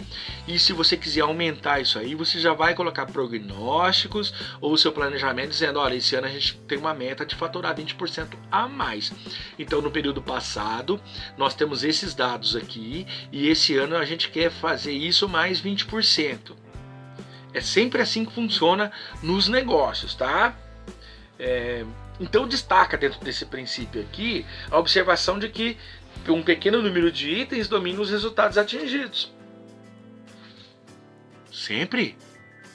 A: E se você quiser aumentar isso aí, você já vai colocar prognósticos ou o seu planejamento dizendo, olha, esse ano a gente tem uma meta de faturar 20% a mais. Então, no período passado, nós temos esses dados aqui e esse ano a gente quer fazer isso mais 20%. É sempre assim que funciona nos negócios, tá? Então destaca dentro desse princípio aqui a observação de que um pequeno número de itens domina os resultados atingidos. Sempre?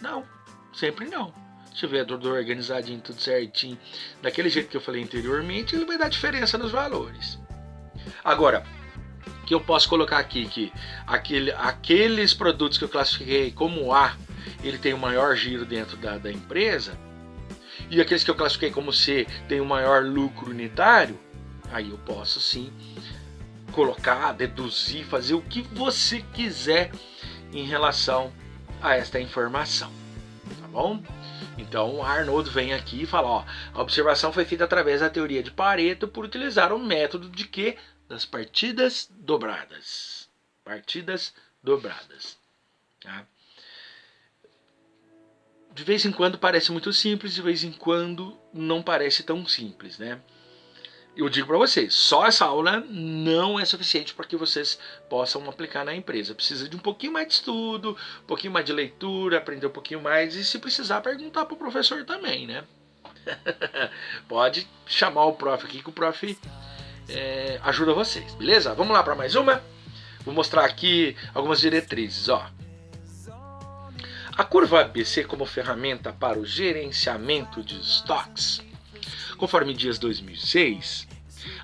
A: Não, sempre não. Se tiver tudo organizadinho, tudo certinho, daquele jeito que eu falei anteriormente, ele vai dar diferença nos valores. Agora, que eu posso colocar aqui que aqueles produtos que eu classifiquei como A, ele tem o maior giro dentro da empresa, e aqueles que eu classifiquei como C tem o maior lucro unitário, aí eu posso sim colocar, deduzir, fazer o que você quiser em relação a esta informação, tá bom? Então o Arnold vem aqui e fala, ó, a observação foi feita através da teoria de Pareto por utilizar o método de quê? Das partidas dobradas. Partidas dobradas, tá? De vez em quando parece muito simples, de vez em quando não parece tão simples, né? Eu digo para vocês, só essa aula não é suficiente para que vocês possam aplicar na empresa. Precisa de um pouquinho mais de estudo, um pouquinho mais de leitura, aprender um pouquinho mais e se precisar perguntar para o professor também, né? Pode chamar o prof aqui que o prof ajuda vocês, beleza? Vamos lá para mais uma? Vou mostrar aqui algumas diretrizes, ó. A curva ABC como ferramenta para o gerenciamento de estoques. Conforme dias 2006,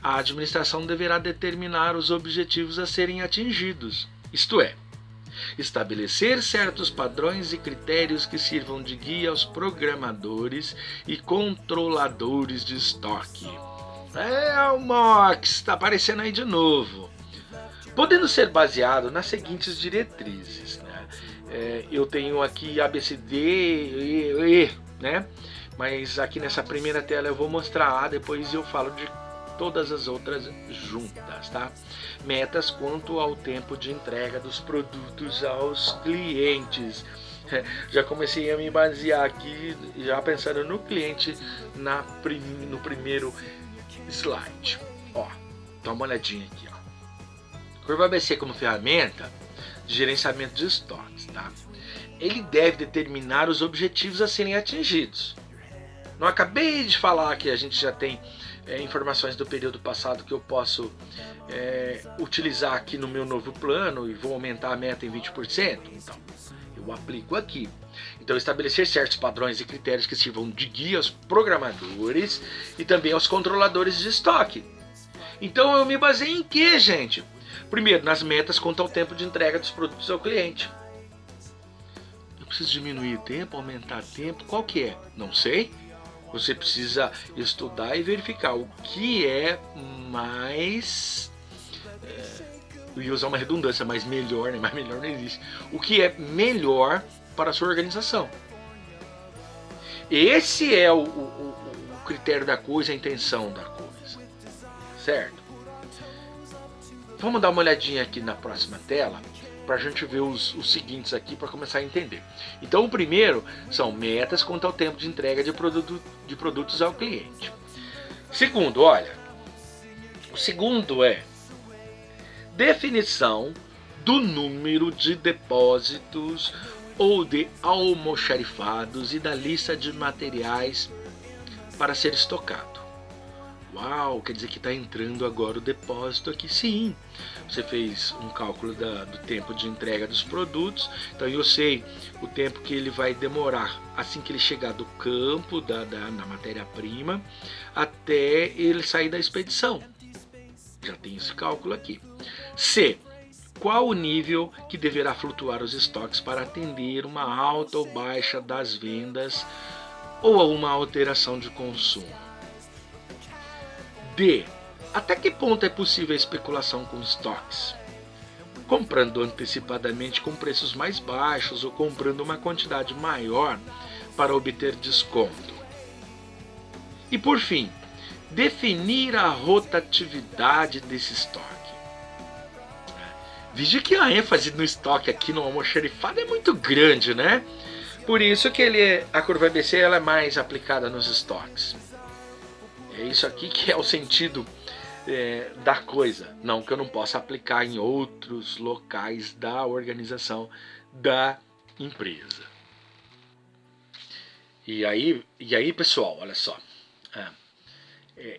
A: a administração deverá determinar os objetivos a serem atingidos, isto é, estabelecer certos padrões e critérios que sirvam de guia aos programadores e controladores de estoque. O MOX está aparecendo aí de novo. Podendo ser baseado nas seguintes diretrizes, né? Eu tenho aqui ABCD, né? Mas aqui nessa primeira tela eu vou mostrar A, depois eu falo de todas as outras juntas, tá? Metas quanto ao tempo de entrega dos produtos aos clientes. Já comecei a me basear aqui, já pensando no cliente no primeiro slide. Ó, dá uma olhadinha aqui, ó. Curva ABC como ferramenta de gerenciamento de estoques, tá? Ele deve determinar os objetivos a serem atingidos. Não acabei de falar que a gente já tem informações do período passado que eu posso utilizar aqui no meu novo plano e vou aumentar a meta em 20%? Então, eu aplico aqui. Então, estabelecer certos padrões e critérios que sirvam de guia aos programadores e também aos controladores de estoque. Então, eu me baseio em quê, gente? Primeiro, nas metas quanto ao tempo de entrega dos produtos ao cliente. Eu preciso diminuir o tempo, aumentar o tempo, qual que é? Não sei. Você precisa estudar e verificar o que é mais eu ia usar uma redundância, mas melhor, né? Mas melhor não existe. O que é melhor para a sua organização. Esse é o critério da coisa, a intenção da coisa. Certo? Vamos dar uma olhadinha aqui na próxima tela para a gente ver os seguintes aqui para começar a entender. Então o primeiro são metas quanto ao tempo de entrega de produtos ao cliente. Segundo, olha, o segundo é definição do número de depósitos ou de almoxarifados e da lista de materiais para ser estocado. Uau, quer dizer que está entrando agora o depósito aqui. Sim, você fez um cálculo do tempo de entrega dos produtos, então eu sei o tempo que ele vai demorar assim que ele chegar do campo, da matéria-prima, até ele sair da expedição. Já tem esse cálculo aqui. C. Qual o nível que deverá flutuar os estoques para atender uma alta ou baixa das vendas ou a uma alteração de consumo? D. Até que ponto é possível a especulação com estoques? Comprando antecipadamente com preços mais baixos ou comprando uma quantidade maior para obter desconto? E por fim, definir a rotatividade desse estoque. Veja que a ênfase no estoque aqui no almoxarifado é muito grande, né? Por isso que a curva ABC ela é mais aplicada nos estoques. É isso aqui que é o sentido da coisa. Não que eu não possa aplicar em outros locais da organização da empresa. E aí pessoal, olha só.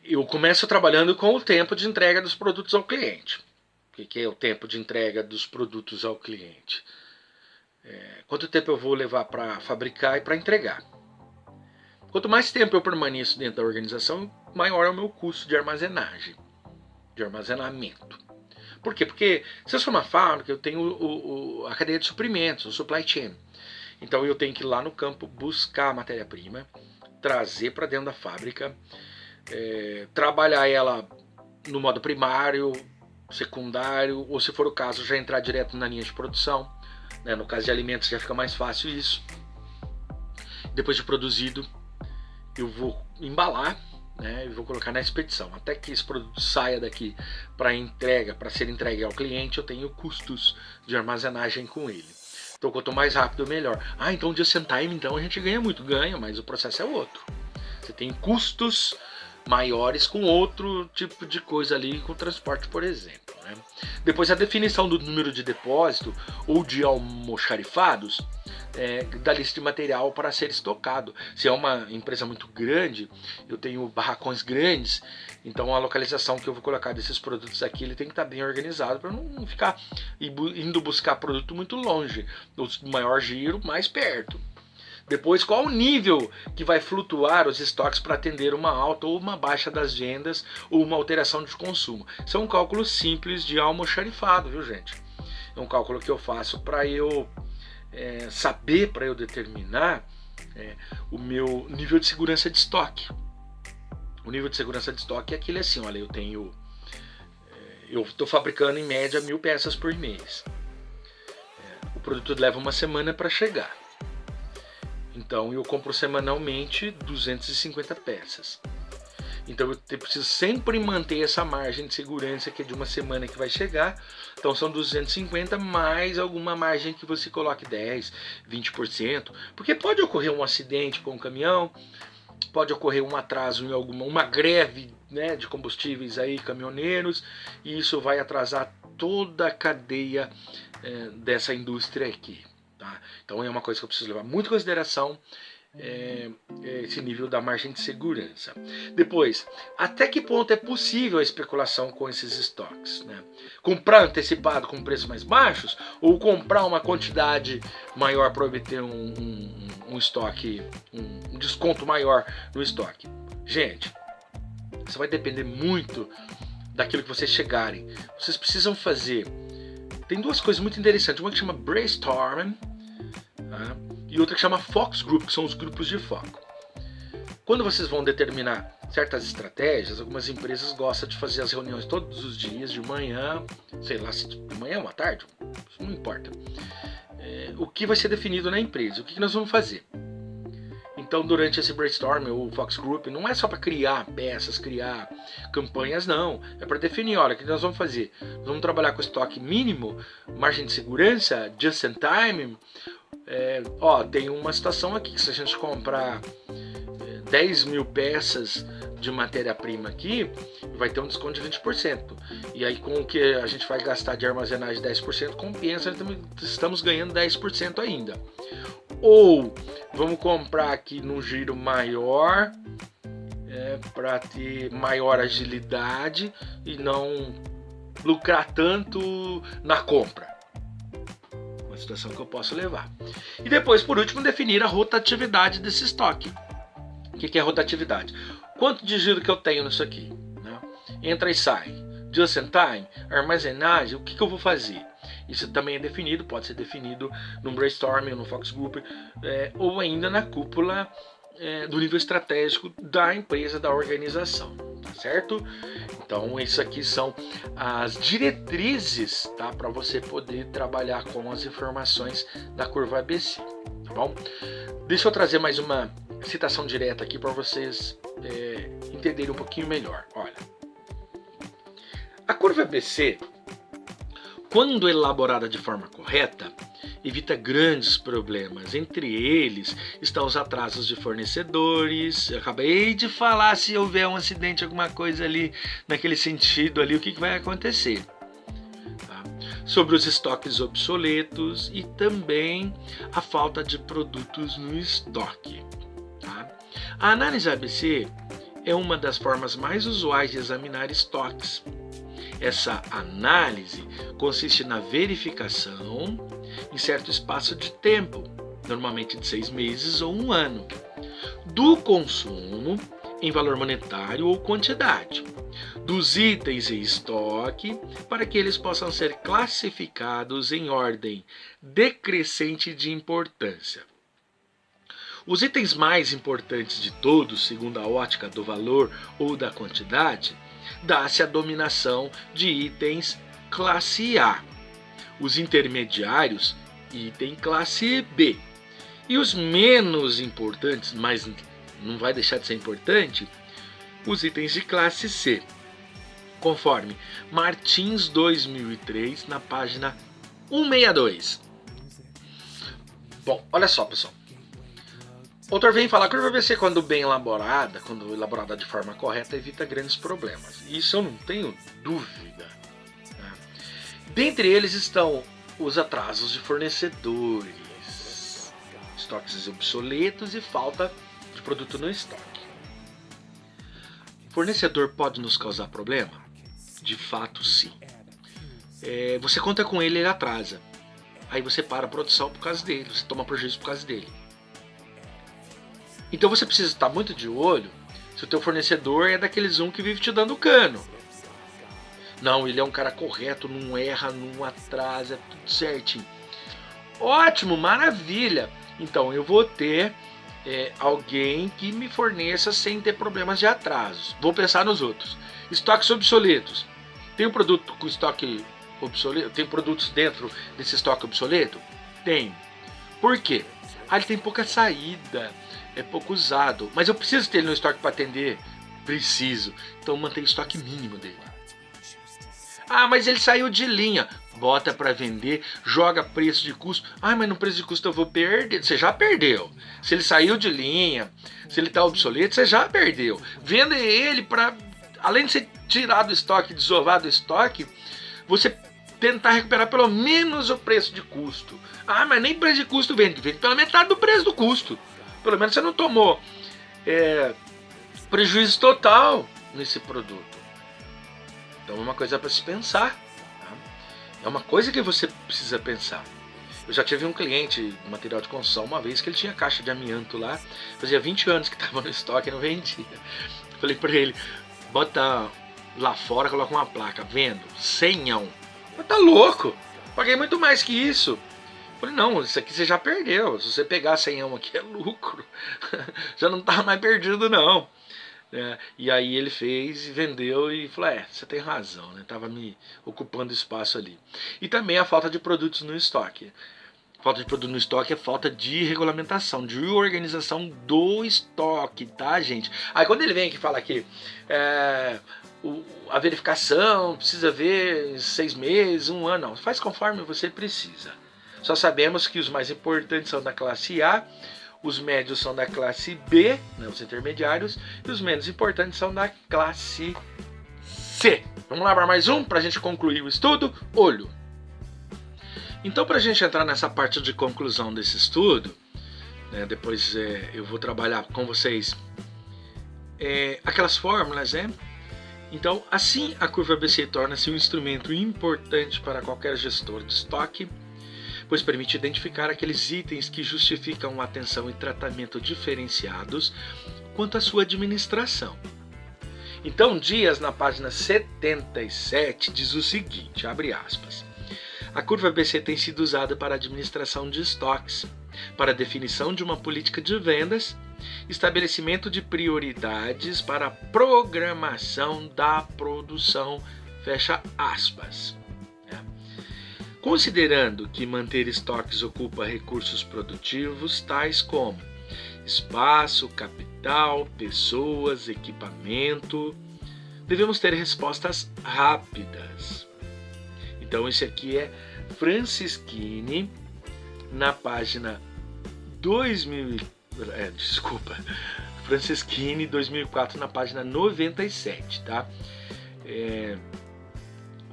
A: Eu começo trabalhando com o tempo de entrega dos produtos ao cliente. O que é o tempo de entrega dos produtos ao cliente? Quanto tempo eu vou levar para fabricar e para entregar? Quanto mais tempo eu permaneço dentro da organização, maior é o meu custo de armazenagem, de armazenamento. Por quê? Porque se eu sou uma fábrica, eu tenho a cadeia de suprimentos, o supply chain. Então eu tenho que ir lá no campo buscar a matéria-prima, trazer para dentro da fábrica, trabalhar ela no modo primário, secundário, ou se for o caso, já entrar direto na linha de produção. No caso de alimentos já fica mais fácil isso. Depois de produzido, eu vou embalar, e vou colocar na expedição. Até que esse produto saia daqui para entrega, para ser entregue ao cliente, eu tenho custos de armazenagem com ele. Então quanto mais rápido, melhor. Então just in time, então a gente ganha muito. Ganha, mas o processo é outro. Você tem custos maiores com outro tipo de coisa ali, com transporte, por exemplo. Depois a definição do número de depósito ou de almoxarifados da lista de material para ser estocado. Se é uma empresa muito grande, eu tenho barracões grandes, então a localização que eu vou colocar desses produtos aqui, ele tem que estar bem organizado para não ficar indo buscar produto muito longe. O maior giro mais perto. Depois, qual o nível que vai flutuar os estoques para atender uma alta ou uma baixa das vendas ou uma alteração de consumo? Isso é um cálculo simples de almoxarifado, viu, gente? É um cálculo que eu faço para eu saber, para eu determinar o meu nível de segurança de estoque. O nível de segurança de estoque é aquele assim, olha, eu estou fabricando em média 1.000 peças por mês. O produto leva uma semana para chegar. Então eu compro semanalmente 250 peças. Então eu preciso sempre manter essa margem de segurança que é de uma semana que vai chegar. Então são 250 mais alguma margem que você coloque 10, 20%. Porque pode ocorrer um acidente com o caminhão, pode ocorrer um atraso em uma greve de combustíveis aí, caminhoneiros, e isso vai atrasar toda a cadeia dessa indústria aqui. Tá? Então é uma coisa que eu preciso levar muito em consideração, esse nível da margem de segurança. Depois, até que ponto é possível a especulação com esses estoques? Comprar antecipado com preços mais baixos ou comprar uma quantidade maior para obter um estoque, um desconto maior no estoque? Gente, isso vai depender muito daquilo que vocês chegarem. Vocês precisam fazer. Tem duas coisas muito interessantes. Uma que chama brainstorming, e outra que chama Focus Group, que são os grupos de foco.
B: Quando vocês vão determinar certas estratégias, algumas empresas gostam de fazer as reuniões todos os dias, de manhã, sei lá se de manhã ou à tarde, isso não importa. O que vai ser definido na empresa, o que nós vamos fazer. Então, durante esse brainstorm ou Fox Group, não é só para criar peças, criar campanhas, não. É para definir, olha, o que nós vamos fazer? Nós vamos trabalhar com estoque mínimo, margem de segurança, just in time. Tem uma situação aqui que se a gente comprar 10 mil peças de matéria-prima aqui, vai ter um desconto de 20%. E aí com o que a gente vai gastar de armazenagem 10%, compensa, estamos ganhando 10% ainda. Ou vamos comprar aqui num giro maior, para ter maior agilidade e não lucrar tanto na compra. Uma situação que eu posso levar. E depois, por último, definir a rotatividade desse estoque. O que é rotatividade? Quanto de giro que eu tenho nisso aqui? Né? Entra e sai. Just in time, armazenagem, o que eu vou fazer? Isso também é definido, pode ser definido no brainstorming, no Fox Group, ou ainda na cúpula do nível estratégico da empresa, da organização, tá certo? Então, isso aqui são as diretrizes, tá, para você poder trabalhar com as informações da curva ABC, tá bom? Deixa eu trazer mais uma citação direta aqui para vocês entenderem um pouquinho melhor. Olha, a curva ABC, quando elaborada de forma correta, evita grandes problemas. Entre eles estão os atrasos de fornecedores. Eu acabei de falar, se houver um acidente, alguma coisa ali, naquele sentido ali, o que vai acontecer. Tá? Sobre os estoques obsoletos e também a falta de produtos no estoque. Tá? A análise ABC é uma das formas mais usuais de examinar estoques. Essa análise consiste na verificação em certo espaço de tempo, normalmente de 6 meses ou 1 ano, do consumo em valor monetário ou quantidade, dos itens em estoque, para que eles possam ser classificados em ordem decrescente de importância. Os itens mais importantes de todos, segundo a ótica do valor ou da quantidade, dá-se a dominação de itens classe A, os intermediários, item classe B, e os menos importantes, mas não vai deixar de ser importante, os itens de classe C, conforme Martins 2003, na página 162. Bom, olha só, pessoal. O autor vem falar que a curva ABC, quando bem elaborada, quando elaborada de forma correta, evita grandes problemas. Isso eu não tenho dúvida. Né? Dentre eles estão os atrasos de fornecedores, estoques obsoletos e falta de produto no estoque. Fornecedor pode nos causar problema? De fato, sim. Você conta com ele, ele atrasa. Aí você para a produção por causa dele, você toma prejuízo por causa dele. Então você precisa estar muito de olho se o teu fornecedor é daqueles que vive te dando cano. Não, ele é um cara correto, não erra, não atrasa, tudo certinho. Ótimo, maravilha. Então eu vou ter alguém que me forneça sem ter problemas de atrasos. Vou pensar nos outros. Estoques obsoletos. Tem um produto com estoque obsoleto? Tem produtos dentro desse estoque obsoleto? Tem. Por quê? Ele tem pouca saída, é pouco usado. Mas eu preciso ter ele no estoque para atender? Preciso. Então mantém o estoque mínimo dele. Mas ele saiu de linha. Bota para vender, joga preço de custo. Mas no preço de custo eu vou perder. Você já perdeu. Se ele saiu de linha, se ele está obsoleto, você já perdeu. Venda ele para, além de você tirar do estoque, desovar do estoque, você tentar recuperar pelo menos o preço de custo. Mas nem preço de custo vende pela metade do preço do custo. Pelo menos você não tomou prejuízo total nesse produto. Então é uma coisa para se pensar. Tá? É uma coisa que você precisa pensar. Eu já tive um cliente de material de construção uma vez que ele tinha caixa de amianto lá. Fazia 20 anos que estava no estoque e não vendia. Falei para ele, bota lá fora, coloca uma placa, vendo, 100. Mas tá louco, paguei muito mais que isso. Falei, não, isso aqui você já perdeu. Se você pegar 100 aqui é lucro. Já não tá mais perdido, não. E aí ele fez e vendeu e falou, você tem razão, né? Tava me ocupando espaço ali. E também a falta de produtos no estoque. Falta de produto no estoque é falta de regulamentação, de organização do estoque, tá, gente? Aí quando ele vem aqui e fala que a verificação precisa ver em 6 meses, 1 ano, não. Faz conforme você precisa. Só sabemos que os mais importantes são da classe A, os médios são da classe B, né, os intermediários, e os menos importantes são da classe C. Vamos lá para mais um, para a gente concluir o estudo? Olho. Então, para a gente entrar nessa parte de conclusão desse estudo, né, depois eu vou trabalhar com vocês aquelas fórmulas, né? Então, assim, a curva ABC torna-se um instrumento importante para qualquer gestor de estoque, pois permite identificar aqueles itens que justificam atenção e tratamento diferenciados quanto à sua administração. Então, Dias, na página 77, diz o seguinte, abre aspas, a curva ABC tem sido usada para a administração de estoques, para a definição de uma política de vendas, estabelecimento de prioridades para a programação da produção, fecha aspas. Considerando que manter estoques ocupa recursos produtivos tais como espaço, capital, pessoas, equipamento, devemos ter respostas rápidas. Então esse aqui é Francischini na página 2004 na página 97, tá?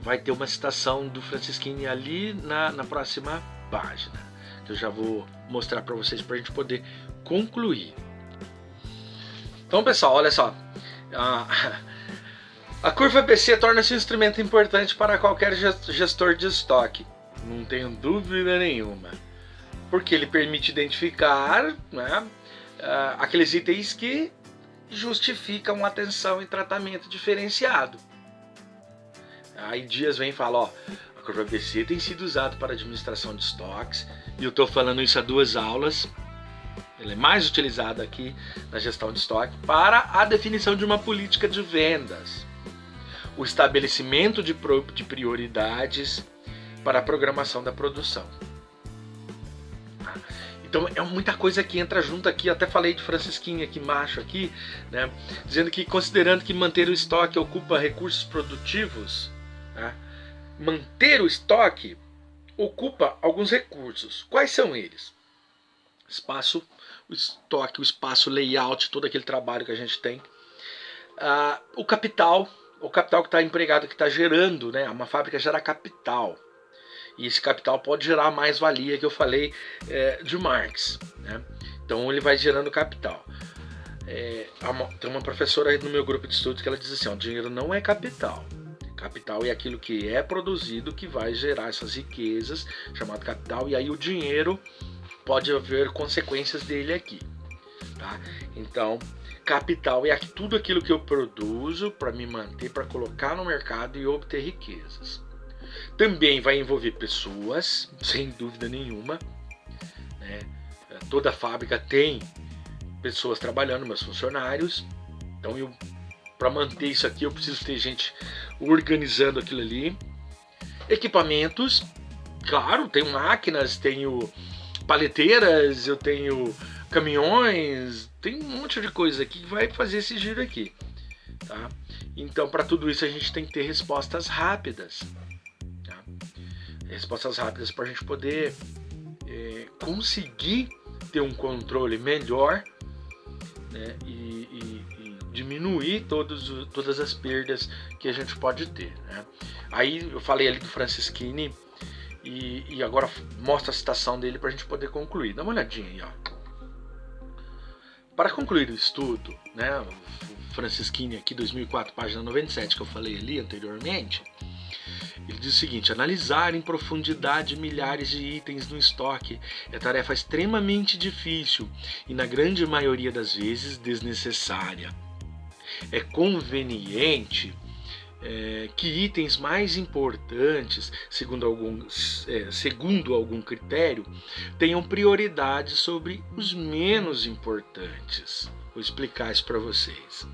B: Vai ter uma citação do Francischini ali na próxima página, que eu já vou mostrar para vocês para a gente poder concluir. Então, pessoal, olha só. A curva ABC torna-se um instrumento importante para qualquer gestor de estoque. Não tenho dúvida nenhuma. Porque ele permite identificar, né, aqueles itens que justificam atenção e tratamento diferenciado. Aí Dias vem e fala, a curva ABC tem sido usado para administração de estoques, e eu estou falando isso há 2 aulas, ela é mais utilizada aqui na gestão de estoque para a definição de uma política de vendas, o estabelecimento de prioridades para a programação da produção. Então é muita coisa que entra junto aqui, até falei de Francischini aqui, macho aqui, né, dizendo que considerando que manter o estoque ocupa recursos produtivos, manter o estoque ocupa alguns recursos. Quais são eles? Espaço, o estoque, o espaço, layout, todo aquele trabalho que a gente tem. O capital que está empregado, que está gerando, né? Uma fábrica gera capital. E esse capital pode gerar mais valia, que eu falei de Marx, né? Então ele vai gerando capital. Tem uma professora aí no meu grupo de estudos que ela diz assim, o dinheiro não é capital. Capital é aquilo que é produzido que vai gerar essas riquezas, chamado capital, e aí o dinheiro pode haver consequências dele aqui. Tá? Então, capital é tudo aquilo que eu produzo para me manter, para colocar no mercado e obter riquezas. Também vai envolver pessoas, sem dúvida nenhuma. Né? Toda fábrica tem pessoas trabalhando, meus funcionários. Então, para manter isso aqui, eu preciso ter gente organizando aquilo ali. Equipamentos, claro, tenho máquinas, tenho paleteiras, eu tenho caminhões, tem um monte de coisa aqui que vai fazer esse giro aqui. Tá? Então, para tudo isso, a gente tem que ter respostas rápidas. Tá? Respostas rápidas para a gente poder conseguir ter um controle melhor, né? E diminuir todas as perdas que a gente pode ter. Né? Aí eu falei ali do Francischini e agora mostra a citação dele para a gente poder concluir. Dá uma olhadinha aí. Ó. Para concluir o estudo, né, o Francischini aqui, 2004, página 97, que eu falei ali anteriormente, ele diz o seguinte: analisar em profundidade milhares de itens no estoque é tarefa extremamente difícil e, na grande maioria das vezes, desnecessária. É conveniente que itens mais importantes, segundo algum critério, tenham prioridade sobre os menos importantes. Vou explicar isso para vocês.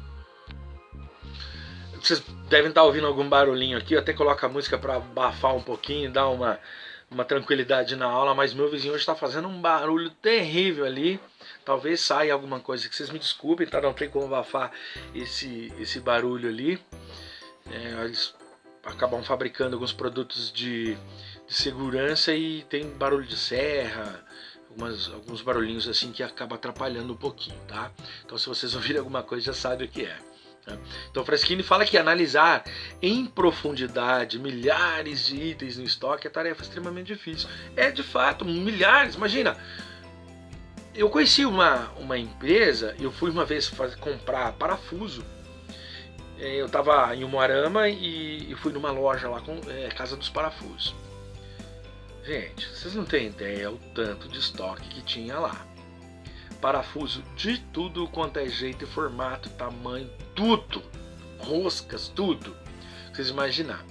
B: Vocês devem estar ouvindo algum barulhinho aqui, eu até coloco a música para abafar um pouquinho, dar uma tranquilidade na aula, mas meu vizinho hoje está fazendo um barulho terrível ali. Talvez saia alguma coisa que vocês me desculpem, tá? Não tem como abafar esse barulho ali. Eles acabam fabricando alguns produtos de segurança e tem barulho de serra, alguns barulhinhos assim que acaba atrapalhando um pouquinho, tá? Então se vocês ouvirem alguma coisa já sabem o que é. Então Fraschini fala que analisar em profundidade milhares de itens no estoque é tarefa extremamente difícil. É de fato, milhares, imagina. Eu conheci uma empresa, eu fui uma vez comprar parafuso. Eu estava em Umuarama e fui numa loja lá com Casa dos Parafusos. Gente, vocês não têm ideia o tanto de estoque que tinha lá. Parafuso de tudo quanto é jeito, formato, tamanho, tudo. Roscas, tudo. Vocês imaginarem.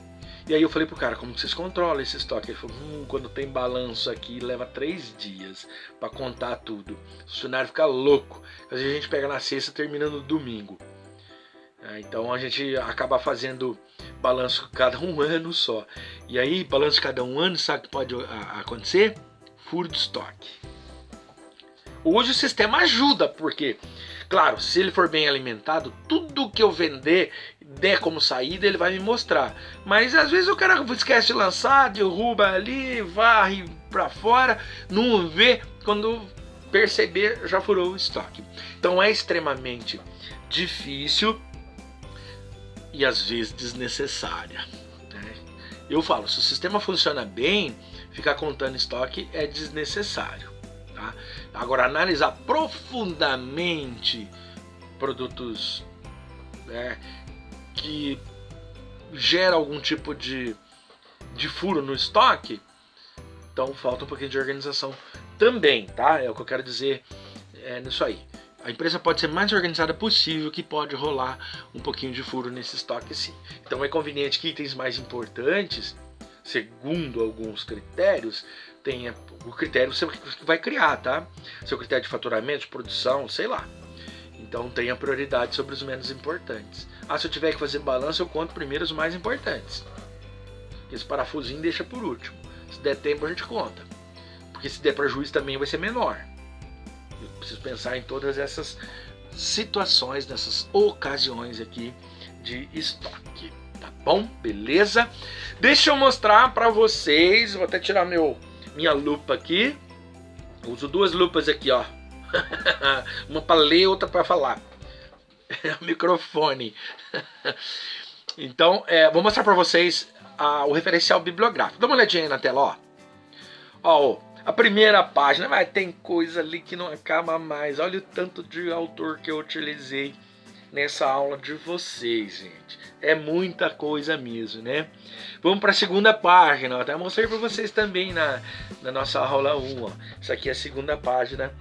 B: E aí eu falei pro cara, como que vocês controlam esse estoque? Ele falou, quando tem balanço aqui, leva 3 dias para contar tudo. O funcionário fica louco. Às vezes a gente pega na sexta, termina no domingo. Então a gente acaba fazendo balanço cada um ano só. E aí, balanço cada um ano, sabe o que pode acontecer? Furo de estoque. Hoje o sistema ajuda, porque, claro, se ele for bem alimentado, tudo que eu vender, der como saída, ele vai me mostrar. Mas às vezes o cara esquece de lançar, derruba ali, varre pra fora, não vê, quando perceber já furou o estoque. Então é extremamente difícil e às vezes desnecessária. Eu falo, se o sistema funciona bem, ficar contando estoque é desnecessário. Tá? Agora, analisar profundamente produtos que geram algum tipo de furo no estoque, então falta um pouquinho de organização também, tá? É o que eu quero dizer nisso aí. A empresa pode ser mais organizada possível, que pode rolar um pouquinho de furo nesse estoque sim. Então é conveniente que itens mais importantes, segundo alguns critérios, tenha o critério que vai criar, tá? Seu critério de faturamento, de produção, sei lá. Então tenha prioridade sobre os menos importantes. Se eu tiver que fazer balanço, eu conto primeiro os mais importantes. Esse parafusinho deixa por último. Se der tempo, a gente conta. Porque se der prejuízo também vai ser menor. Eu preciso pensar em todas essas situações, nessas ocasiões aqui de estoque. Tá bom? Beleza? Deixa eu mostrar para vocês. Vou até tirar minha lupa aqui. Eu uso 2 lupas aqui, ó. Uma para ler, outra para falar. O microfone. Então, vou mostrar para vocês o referencial bibliográfico. Dá uma olhadinha aí na tela, ó. A primeira página, mas tem coisa ali que não acaba mais. Olha o tanto de autor que eu utilizei nessa aula de vocês, gente. É muita coisa mesmo, né? Vamos para a segunda página. Eu até mostrei para vocês também na nossa aula 1. Ó. Isso aqui é a segunda página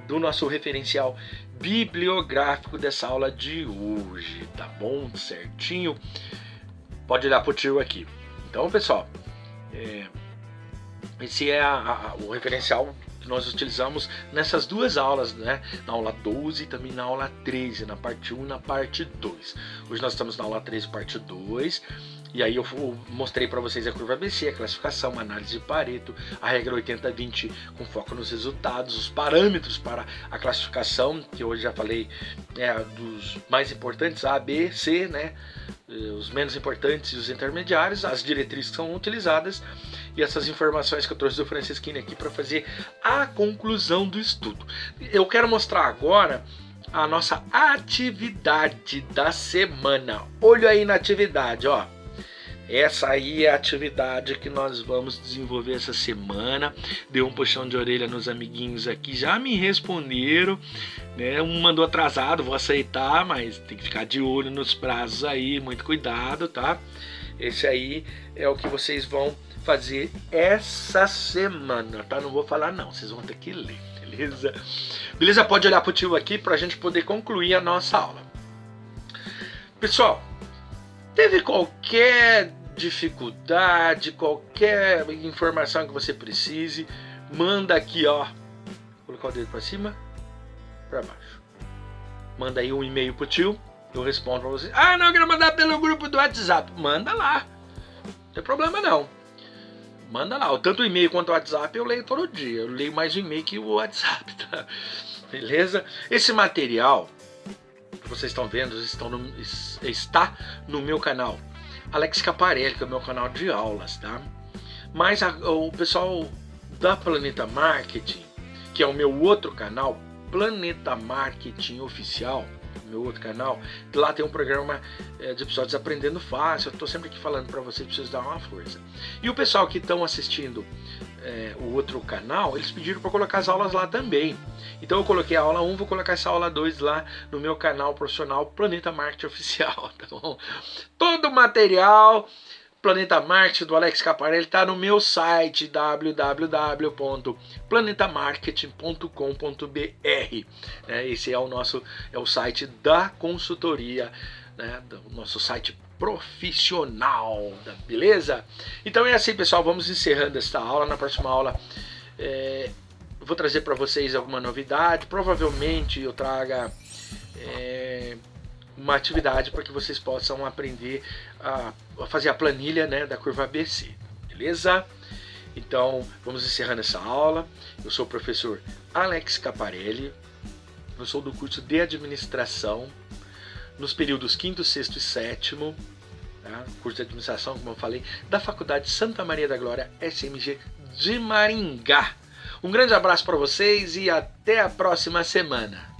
B: do nosso referencial bibliográfico dessa aula de hoje. Tá bom? Certinho? Pode olhar pro tio aqui. Então, pessoal, esse é o referencial que nós utilizamos nessas 2 aulas, né? Na aula 12 e também na aula 13, na parte 1 e na parte 2. Hoje nós estamos na aula 13, parte 2. E aí eu mostrei para vocês a curva ABC, a classificação, a análise de Pareto, a regra 80-20 com foco nos resultados, os parâmetros para a classificação, que hoje já falei dos mais importantes, A, B, C, né? Os menos importantes e os intermediários, as diretrizes que são utilizadas e essas informações que eu trouxe do Francisquini aqui para fazer a conclusão do estudo. Eu quero mostrar agora a nossa atividade da semana. Olho aí na atividade, ó. Essa aí é a atividade que nós vamos desenvolver essa semana. Deu um puxão de orelha nos amiguinhos aqui, já me responderam, né? Um mandou atrasado, vou aceitar, mas tem que ficar de olho nos prazos aí, muito cuidado, tá? Esse aí é o que vocês vão fazer essa semana, tá? Não vou falar não, vocês vão ter que ler, beleza? Beleza? Pode olhar pro tio aqui pra gente poder concluir a nossa aula. Pessoal, Teve qualquer dificuldade, qualquer informação que você precise, manda aqui, ó. Vou colocar o dedo para cima, para baixo. Manda aí um e-mail pro tio, eu respondo para você. Ah, não, eu quero mandar pelo grupo do WhatsApp. Manda lá, não tem problema não. Manda lá, tanto o e-mail quanto o WhatsApp eu leio todo dia. Eu leio mais o e-mail que o WhatsApp, tá? Beleza? Esse material que vocês estão vendo está no meu canal Alex Caparelli, que é o meu canal de aulas, tá? Mas o pessoal da Planeta Marketing, que é o meu outro canal, Planeta Marketing Oficial, meu outro canal, lá tem um programa de episódios Aprendendo Fácil. Eu tô sempre aqui falando para vocês, preciso dar uma força. E o pessoal que estão assistindo o outro canal, eles pediram para colocar as aulas lá também. Então eu coloquei a aula 1, vou colocar essa aula 2 lá no meu canal profissional Planeta Marketing Oficial, tá bom? Todo o material Planeta Marketing do Alex Caparelli está no meu site www.planetamarketing.com.br. Esse é o site da consultoria, né, do nosso site profissional, beleza? Então é assim, pessoal, vamos encerrando esta aula. Na próxima aula vou trazer para vocês alguma novidade. Provavelmente eu traga uma atividade para que vocês possam aprender a fazer a planilha, né, da curva ABC, beleza? Então vamos encerrando essa aula. Eu sou o professor Alex Caparelli, eu sou do curso de administração nos períodos 5º, 6º e 7º, tá? Curso de administração, como eu falei, da Faculdade Santa Maria da Glória, SMG de Maringá. Um grande abraço para vocês e até a próxima semana.